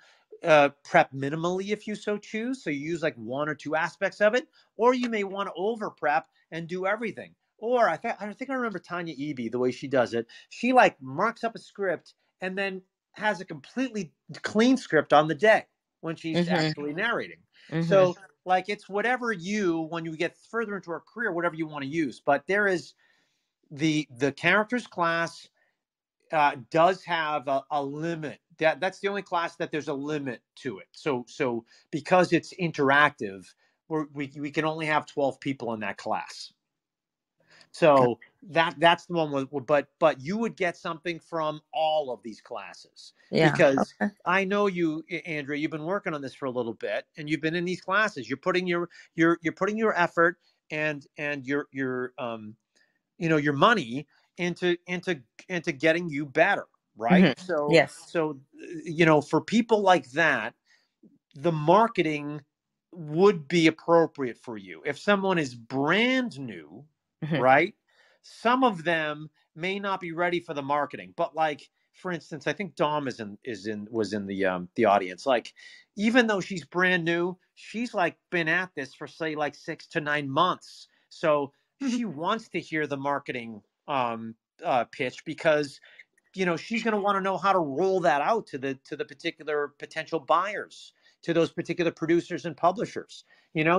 prep minimally if you so choose. So you use like 1 or 2 aspects of it, or you may want to over prep and do everything. Or I think I remember Tanya Eby, the way she does it. She like marks up a script and then has a completely clean script on the day when she's actually narrating. So like it's whatever when you get further into our career, whatever you want to use. But there is the characters class does have a limit. That's the only class that there's a limit to it. So because it's interactive, we can only have 12 people in that class. So that's the one but you would get something from all of these classes. Yeah. Because I know you, Andrea, you've been working on this for a little bit, and you've been in these classes. You're putting your effort and your your money into getting you better, right? Yes. So for people like that, the marketing would be appropriate for you. If someone is brand new, right? Some of them may not be ready for the marketing, but like, for instance, I think Dom was in the audience. Like, even though she's brand new, she's like been at this for, say, like 6 to 9 months. So she wants to hear the marketing pitch, because she's going to want to know how to roll that out to the particular potential buyers, to those particular producers and publishers.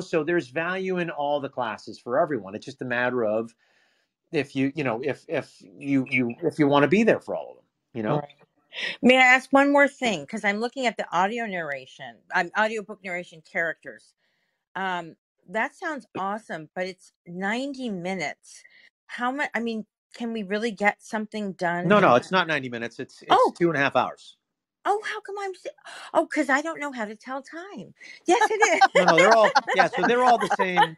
So there's value in all the classes for everyone. It's just a matter of if you want to be there for all of them. Right. May I ask one more thing? Because I'm looking at the audiobook narration characters. That sounds awesome, but it's 90 minutes. How much? I mean, can we really get something done? No, it's not 90 minutes. It's Oh. 2.5 hours. Oh, how come because I don't know how to tell time. Yes, it is. No, they're all, so they're all the same.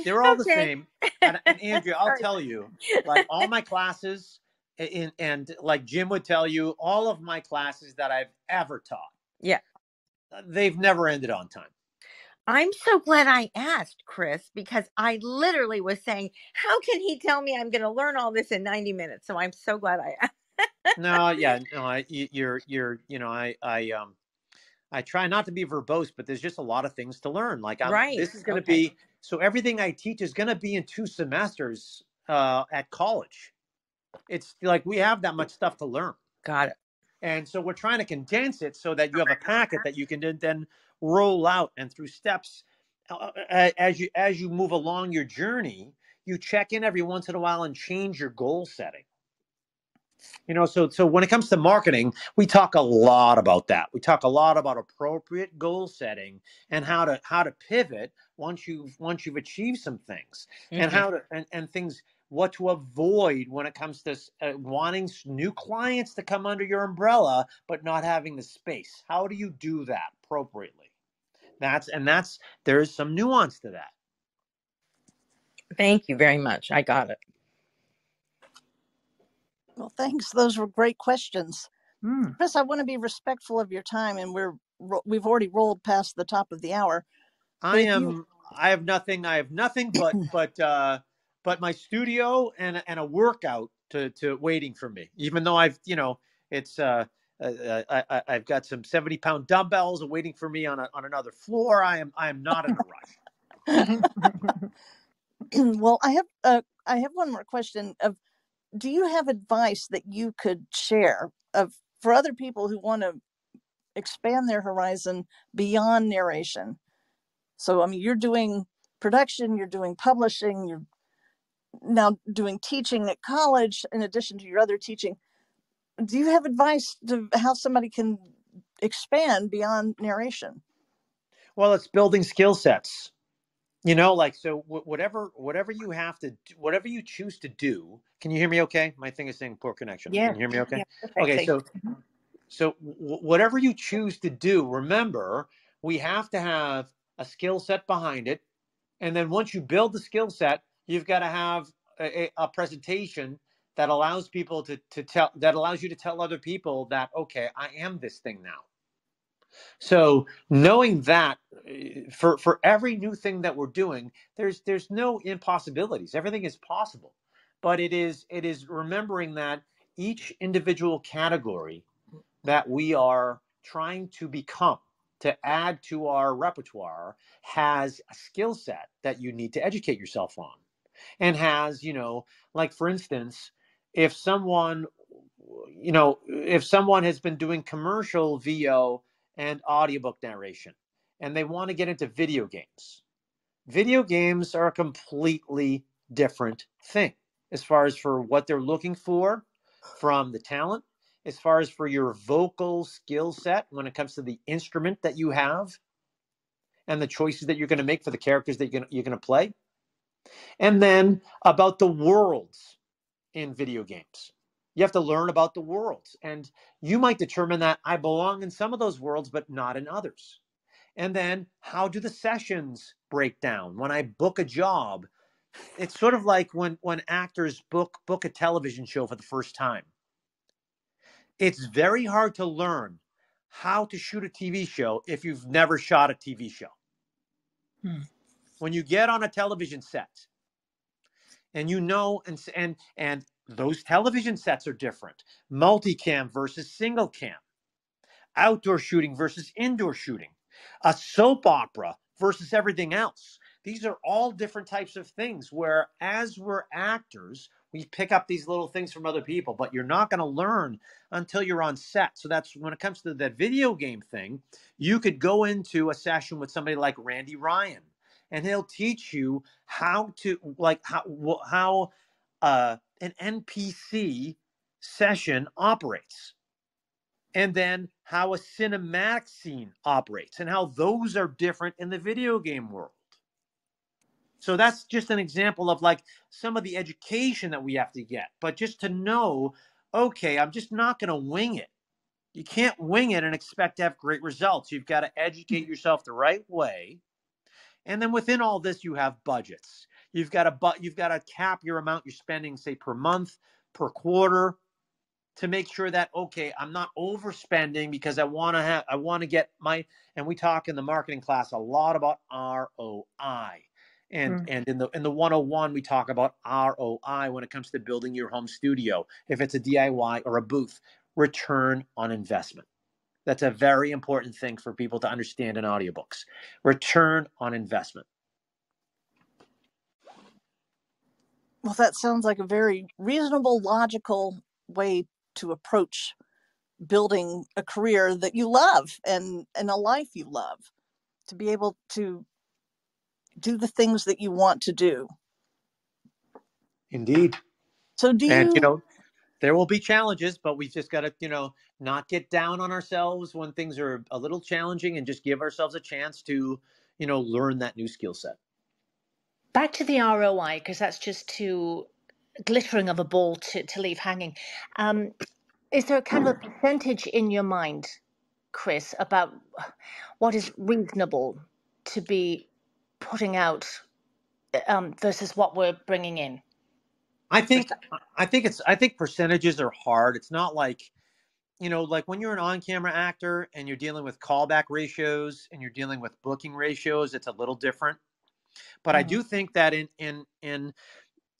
They're all the same. And Andrea, I'll tell you, like all my classes, and like Jim would tell you, all of my classes that I've ever taught, yeah, they've never ended on time. I'm so glad I asked, Chris, because I literally was saying, how can he tell me I'm going to learn all this in 90 minutes? So I'm so glad I asked. I try not to be verbose, but there's just a lot of things to learn. Like this is going to be, so everything I teach is going to be in 2 semesters at college. It's like we have that much stuff to learn. Got it. And so we're trying to condense it so that you have a packet that you can then roll out, and through steps as you move along your journey, you check in every once in a while and change your goal setting. So when it comes to marketing, we talk a lot about that. We talk a lot about appropriate goal setting and how to pivot once you've achieved some things, and how to and things, what to avoid when it comes to wanting new clients to come under your umbrella but not having the space. How do you do that appropriately? There is some nuance to that. Thank you very much. I got it. Well, thanks. Those were great questions. Chris, I want to be respectful of your time, and we've already rolled past the top of the hour. I have nothing but my studio and a workout to waiting for me. Even though I've got some 70-pound dumbbells waiting for me on another floor. I am not in a rush. Well, I have one more question. Do you have advice that you could share for other people who want to expand their horizon beyond narration? So, I mean, you're doing production, you're doing publishing, you're now doing teaching at college in addition to your other teaching. Do you have advice to how somebody can expand beyond narration? Well, it's building skill sets. So whatever you have to do, whatever you choose to do. Can you hear me okay? My thing is saying poor connection. Yeah. Can you hear me okay? Yeah, okay, so whatever you choose to do, remember, we have to have a skill set behind it. And then once you build the skill set, you've got to have a presentation that allows people that allows you to tell other people that, okay, I am this thing now. So knowing that for every new thing that we're doing, there's no impossibilities. Everything is possible. But it is remembering that each individual category that we are trying to become, to add to our repertoire, has a skill set that you need to educate yourself on. And has, like for instance, if someone has been doing commercial VO and audiobook narration, and they want to get into video games are a completely different thing as far as for what they're looking for from the talent, as far as for your vocal skill set when it comes to the instrument that you have and the choices that you're going to make for the characters that you're going to play. And then about the worlds in video games. You have to learn about the worlds, and you might determine that I belong in some of those worlds, but not in others. And then how do the sessions break down? When I book a job, it's sort of like when actors book a television show for the first time. It's very hard to learn how to shoot a TV show if you've never shot a TV show. When you get on a television set, and and those television sets are different. Multicam versus single cam. Outdoor shooting versus indoor shooting. A soap opera versus everything else. These are all different types of things where, as we're actors, we pick up these little things from other people, but you're not going to learn until you're on set. So that's when it comes to that video game thing, you could go into a session with somebody like Randy Ryan, and he'll teach you how an NPC session operates. and then how a cinematic scene operates and how those are different in the video game world. So that's just an example of like some of the education that we have to get. But just to know, okay, I'm just not going to wing it. You can't wing it and expect to have great results. You've got to educate yourself the right way. And then within all this, you have budgets. You've got to cap your amount you're spending, say, per month, per quarter, to make sure that, okay, I'm not overspending because I want to get my, and we talk in the marketing class a lot about ROI. And in the 101, we talk about ROI when it comes to building your home studio. If it's a DIY or a booth, return on investment. That's a very important thing for people to understand in audiobooks. Return on investment. Well, that sounds like a very reasonable, logical way to approach building a career that you love and a life you love, to be able to do the things that you want to do. Indeed. So there will be challenges, but we've just got to, not get down on ourselves when things are a little challenging and just give ourselves a chance to, learn that new skill set. Back to the ROI, because that's just too glittering of a ball to leave hanging. Is there kind of a percentage in your mind, Chris, about what is reasonable to be putting out versus what we're bringing in? I think percentages are hard. It's not like, like when you're an on-camera actor and you're dealing with callback ratios and you're dealing with booking ratios, it's a little different. But I do think that in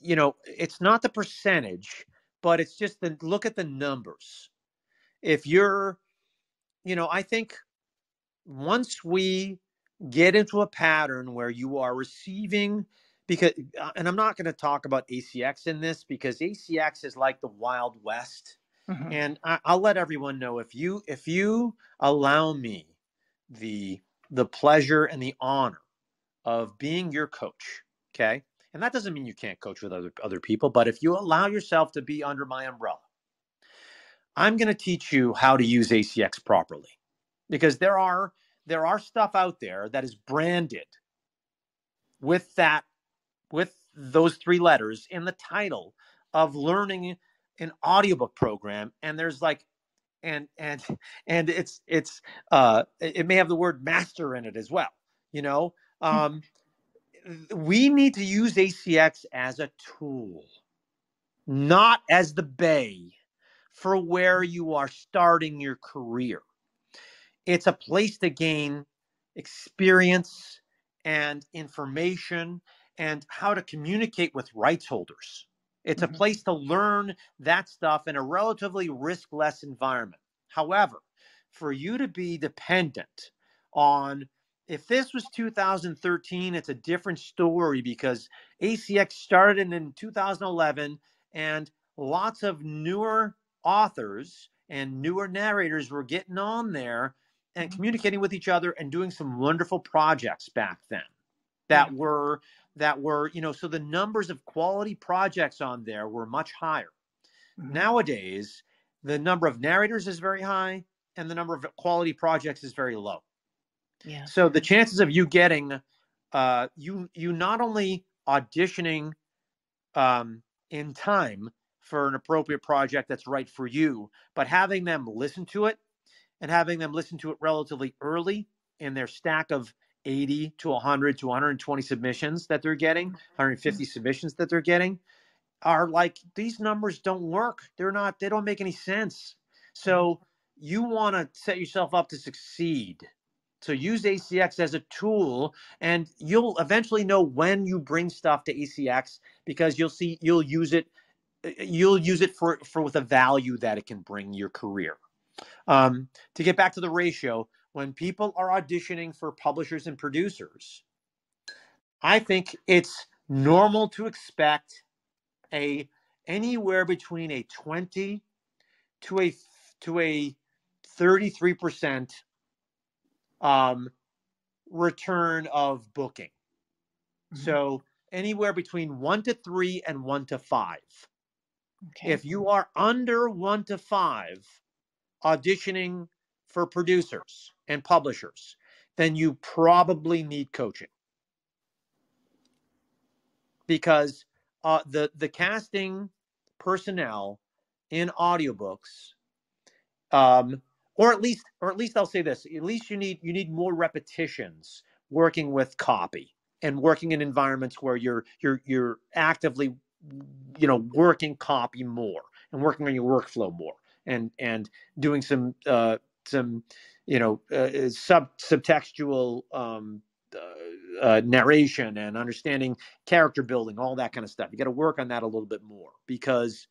it's not the percentage, but it's just look at the numbers. If you're, I think once we get into a pattern where you are receiving, because, and I'm not going to talk about ACX in this because ACX is like the Wild West. And I'll let everyone know, if you allow me the pleasure and the honor of being your coach, okay? And that doesn't mean you can't coach with other people, but if you allow yourself to be under my umbrella, I'm going to teach you how to use ACX properly, because there are stuff out there that is branded with those three letters in the title of learning an audiobook program, and there's like and it may have the word master in it as well. We need to use ACX as a tool, not as the bay for where you are starting your career. It's a place to gain experience and information and how to communicate with rights holders. It's a place to learn that stuff in a relatively risk-less environment. However, for you to be dependent on, if this was 2013, it's a different story, because ACX started in 2011 and lots of newer authors and newer narrators were getting on there and communicating with each other and doing some wonderful projects back then that were, so the numbers of quality projects on there were much higher. Nowadays, the number of narrators is very high and the number of quality projects is very low. Yeah. So the chances of you getting, you not only auditioning in time for an appropriate project that's right for you, but having them listen to it and having them listen to it relatively early in their stack of 80 to 100 to 120 submissions that they're getting, 150 submissions that they're getting, are like, these numbers don't work. They don't make any sense. So you want to set yourself up to succeed. So use ACX as a tool, and you'll eventually know when you bring stuff to ACX, because you'll use it for with the value that it can bring your career. To get back to the ratio, when people are auditioning for publishers and producers, I think it's normal to expect anywhere between a 20 to a 33% return of booking. So anywhere between 1 to 3 and 1 to 5. Okay. If you are under 1 to 5, auditioning for producers and publishers, then you probably need coaching. Because the casting personnel in audiobooks, or at least I'll say this, at least you need more repetitions working with copy and working in environments where you're actively, working copy more and working on your workflow more and doing some subtextual narration and understanding character building, all that kind of stuff. You got to work on that a little bit more, because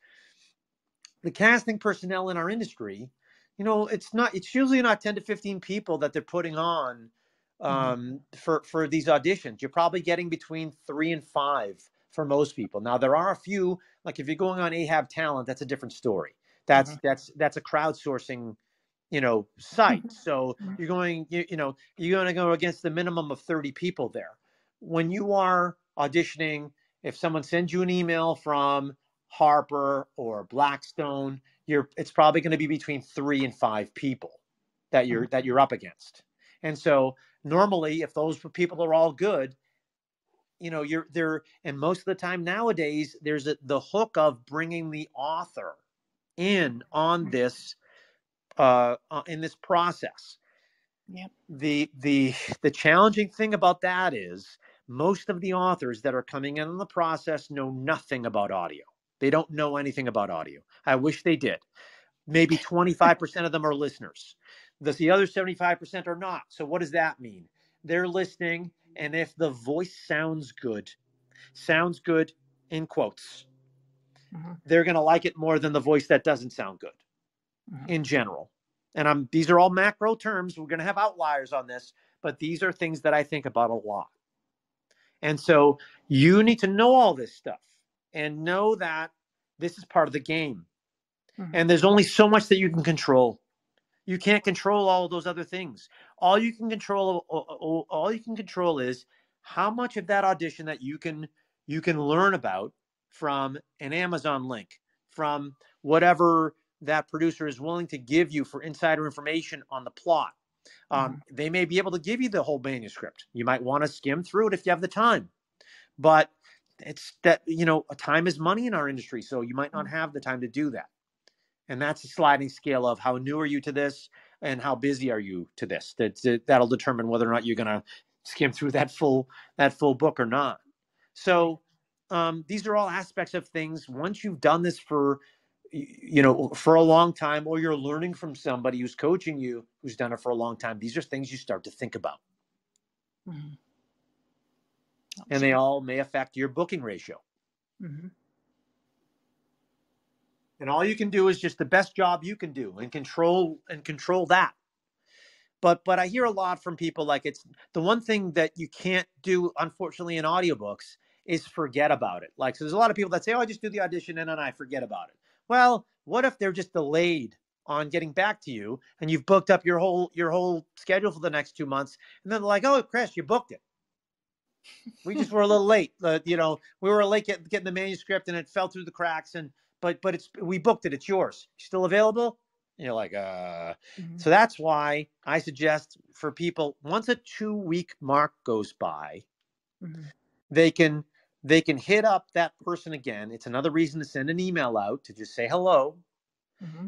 the casting personnel in our industry, it's usually not 10 to 15 people that they're putting on for these auditions. You're probably getting between 3 and 5 for most people. Now, there are a few, like if you're going on Ahab Talent, that's a different story. That's a crowdsourcing site. So you're going to go against the minimum of 30 people there. When you are auditioning, if someone sends you an email from Harper or Blackstone, it's probably going to be between 3 and 5 people that you're up against. And so normally, if those people are all good, you're there. And most of the time nowadays, there's the hook of bringing the author in on this in this process. Yep. The challenging thing about that is most of the authors that are coming in on the process know nothing about audio. They don't know anything about audio. I wish they did. Maybe 25% of them are listeners. The other 75% are not. So what does that mean? They're listening, and if the voice sounds good in quotes, they're going to like it more than the voice that doesn't sound good in general. And these are all macro terms. We're going to have outliers on this, but these are things that I think about a lot. And so you need to know all this stuff and know that this is part of the game. And there's only so much that you can control. You can't control all of those other things. All you can control is how much of that audition that you can learn about from an Amazon link, from whatever that producer is willing to give you for insider information on the plot. They may be able to give you the whole manuscript. You might want to skim through it if you have the time. But it's that, time is money in our industry, so you might not have the time to do that. And that's a sliding scale of how new are you to this and how busy are you to this. That'll determine whether or not you're going to skim through that full book or not. So these are all aspects of things. Once you've done this for a long time, or you're learning from somebody who's coaching you, who's done it for a long time, these are things you start to think about. And they all may affect your booking ratio. And all you can do is just the best job you can do and control that. But I hear a lot from people, like, it's the one thing that you can't do, unfortunately, in audiobooks is forget about it. Like, so there's a lot of people that say, oh, I just do the audition and then I forget about it. Well, what if they're just delayed on getting back to you and you've booked up your whole schedule for the next 2 months, and then they're like, oh, Chris, you booked it. We just were a little late. We were late getting the manuscript and it fell through the cracks, but we booked it. It's yours. Still available? And you're like, So that's why I suggest for people, once a 2-week mark goes by, they can hit up that person again. It's another reason to send an email out to just say hello.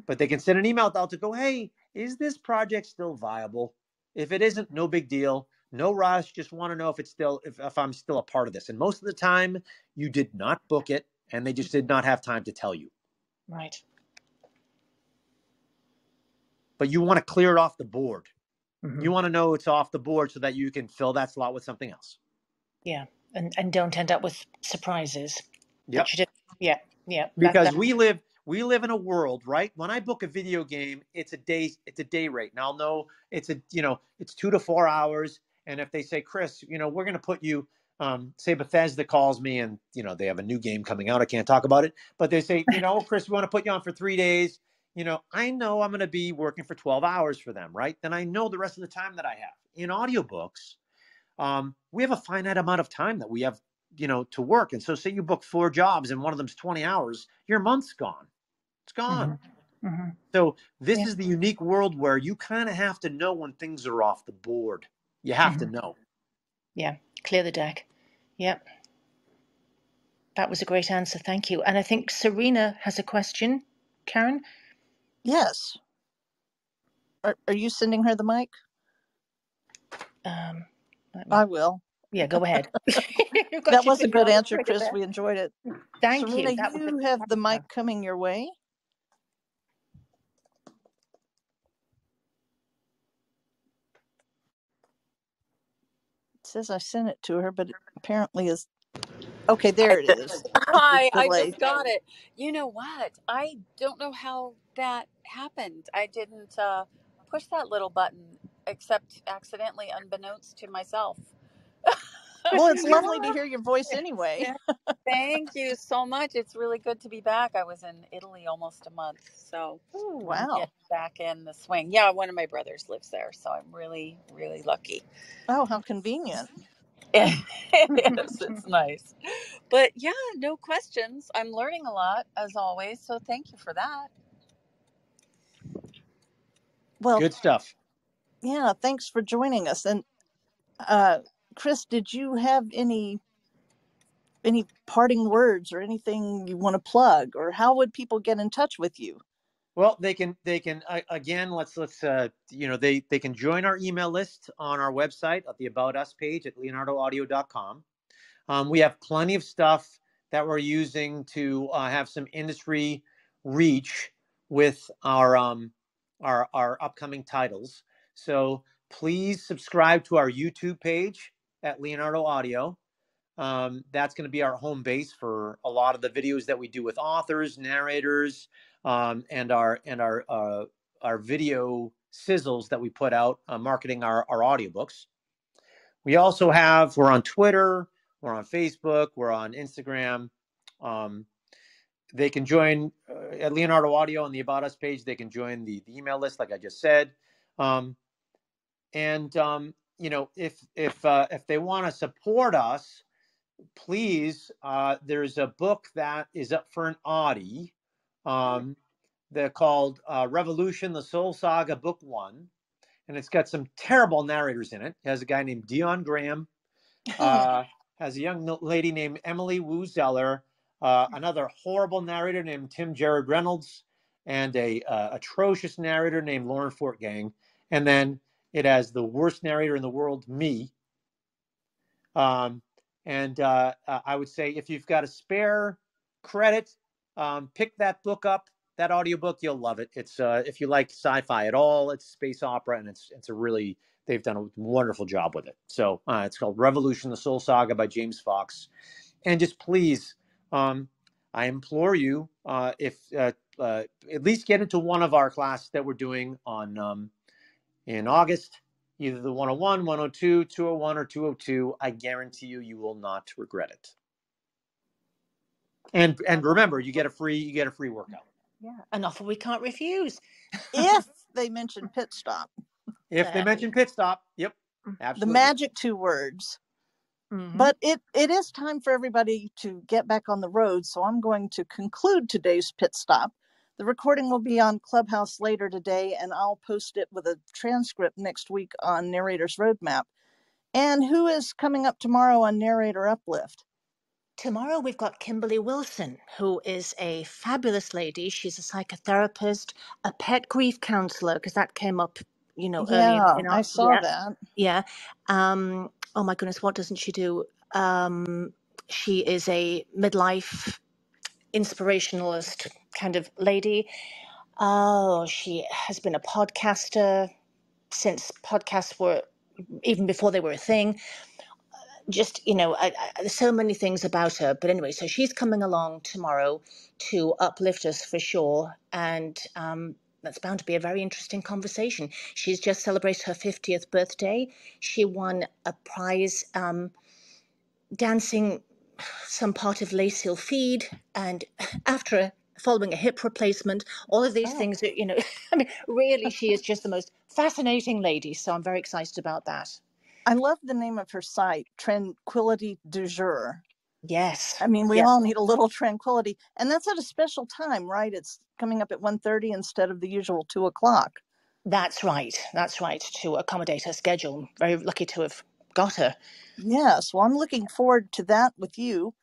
But they can send an email out to go, hey, is this project still viable? If it isn't, no big deal. No rush. Just want to know if I'm still a part of this. And most of the time, you did not book it, and they just did not have time to tell you. Right. But you want to clear it off the board. You want to know it's off the board so that you can fill that slot with something else. Yeah, and don't end up with surprises. Yep. Yeah. Because we live in a world, right? When I book a video game, it's a day rate. And I'll know it's 2 to 4 hours. And if they say, Chris, we're going to put you, say Bethesda calls me and, they have a new game coming out. I can't talk about it, but they say, Chris, we want to put you on for 3 days. I know I'm going to be working for 12 hours for them, right? Then I know the rest of the time that I have. In audiobooks, we have a finite amount of time that we have, to work. And so say you book 4 jobs and one of them's 20 hours, your month's gone. It's gone. Mm-hmm. So this Yeah. is the unique world where you kind of have to know when things are off the board. You have to know. Yeah. Clear the deck. Yep. That was a great answer. Thank you. And I think Serena has a question. Karen? Yes. Are you sending her the mic? I will. Yeah, go ahead. That was a good answer, Chris. We enjoyed it. Thank Serena, you. That was you have the mic coming your way. It says I sent it to her, but it apparently is. Okay, there it is. Hi, I Delayed. just got it. You know what? I don't know how that happened. I didn't push that little button except accidentally, unbeknownst to myself. Well, it's lovely to hear your voice anyway. Yeah. Thank you so much. It's really good to be back. I was in Italy almost a month, so I'm Wow. getting back in the swing. Yeah, one of my brothers lives there, so I'm really, really lucky. Oh, how convenient. It is. It's nice. But yeah, no questions. I'm learning a lot as always, so thank you for that. Well, good stuff. Yeah, thanks for joining us. And Chris, did you have any parting words or anything you want to plug, or how would people get in touch with you? Well, they can again, let's they can join our email list on our website at the About Us page at leonardoaudio.com. We have plenty of stuff that we're using to have some industry reach with our upcoming titles. So please subscribe to our YouTube page at Leonardo Audio. That's going to be our home base for a lot of the videos that we do with authors, narrators, and our video sizzles that we put out marketing our audiobooks. We also we're on Twitter, we're on Facebook, we're on Instagram. They can join at Leonardo Audio on the About Us page. They can join the email list, like I just said. If they want to support us, please, there's a book that is up for an Audie. They're called Revolution, the Soul Saga, Book 1. And it's got some terrible narrators in it. It has a guy named Dion Graham, has a young lady named Emily Wu Zeller, another horrible narrator named Tim Jared Reynolds, and a atrocious narrator named Lauren Fortgang. And then it has the worst narrator in the world, me. I would say if you've got a spare credit, pick that book up, that audiobook. You'll love it. It's if you like sci-fi at all, it's space opera, and they've done a wonderful job with it. So it's called Revolution, the Soul Saga by James Fox. And just please, I implore you, if at least get into one of our classes that we're doing on in August. Either the 101, 102, 201, or 202. I guarantee you will not regret it. And remember, you get a free workout. Yeah, an offer we can't refuse. If they mention pit stop. If they mention pit stop, yep, absolutely. The magic 2 words. Mm-hmm. But it is time for everybody to get back on the road, so I'm going to conclude today's pit stop. The recording will be on Clubhouse later today, and I'll post it with a transcript next week on Narrator's Roadmap. And who is coming up tomorrow on Narrator Uplift? Tomorrow we've got Kimberly Wilson, who is a fabulous lady. She's a psychotherapist, a pet grief counselor, because that came up, early in our... I saw that. Yeah. Oh my goodness, what doesn't she do? She is a midlife inspirationalist kind of lady. Oh, she has been a podcaster since podcasts were, even before they were a thing. Just, there's so many things about her. But anyway, so she's coming along tomorrow to uplift us for sure. And that's bound to be a very interesting conversation. She's just celebrated her 50th birthday. She won a prize dancing some part of Les Sylphides, and following a hip replacement, all of these things that, I mean, really, she is just the most fascinating lady. So I'm very excited about that. I love the name of her site, Tranquility du Jour. Yes. I mean, we Yes. all need a little tranquility. And that's at a special time, right? It's coming up at 1:30 instead of the usual 2:00. That's right. That's right. To accommodate her schedule. Very lucky to have got her. Yes. Well, I'm looking forward to that with you.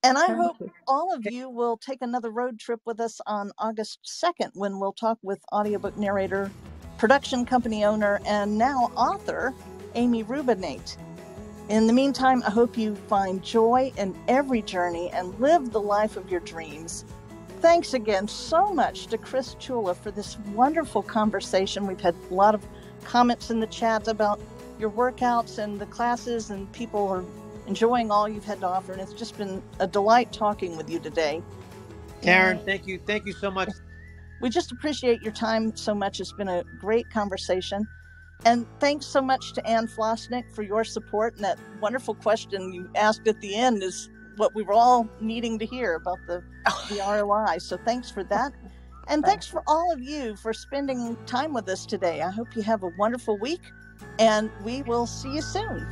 And I Thank hope you. all of you will take another road trip with us on August 2nd when we'll talk with audiobook narrator, production company owner, and now author, Amy Rubinate. In the meantime, I hope you find joy in every journey and live the life of your dreams. Thanks again so much to Chris Ciulla for this wonderful conversation. We've had a lot of comments in the chat about your workouts and the classes, and people are enjoying all you've had to offer. And it's just been a delight talking with you today. Karen, And thank you. Thank you so much. we just appreciate your time so much. It's been a great conversation. And thanks so much to Anne Flosnik for your support. And that wonderful question you asked at the end is what we were all needing to hear about the ROI. So thanks for that. And thanks for all of you for spending time with us today. I hope you have a wonderful week, and we will see you soon.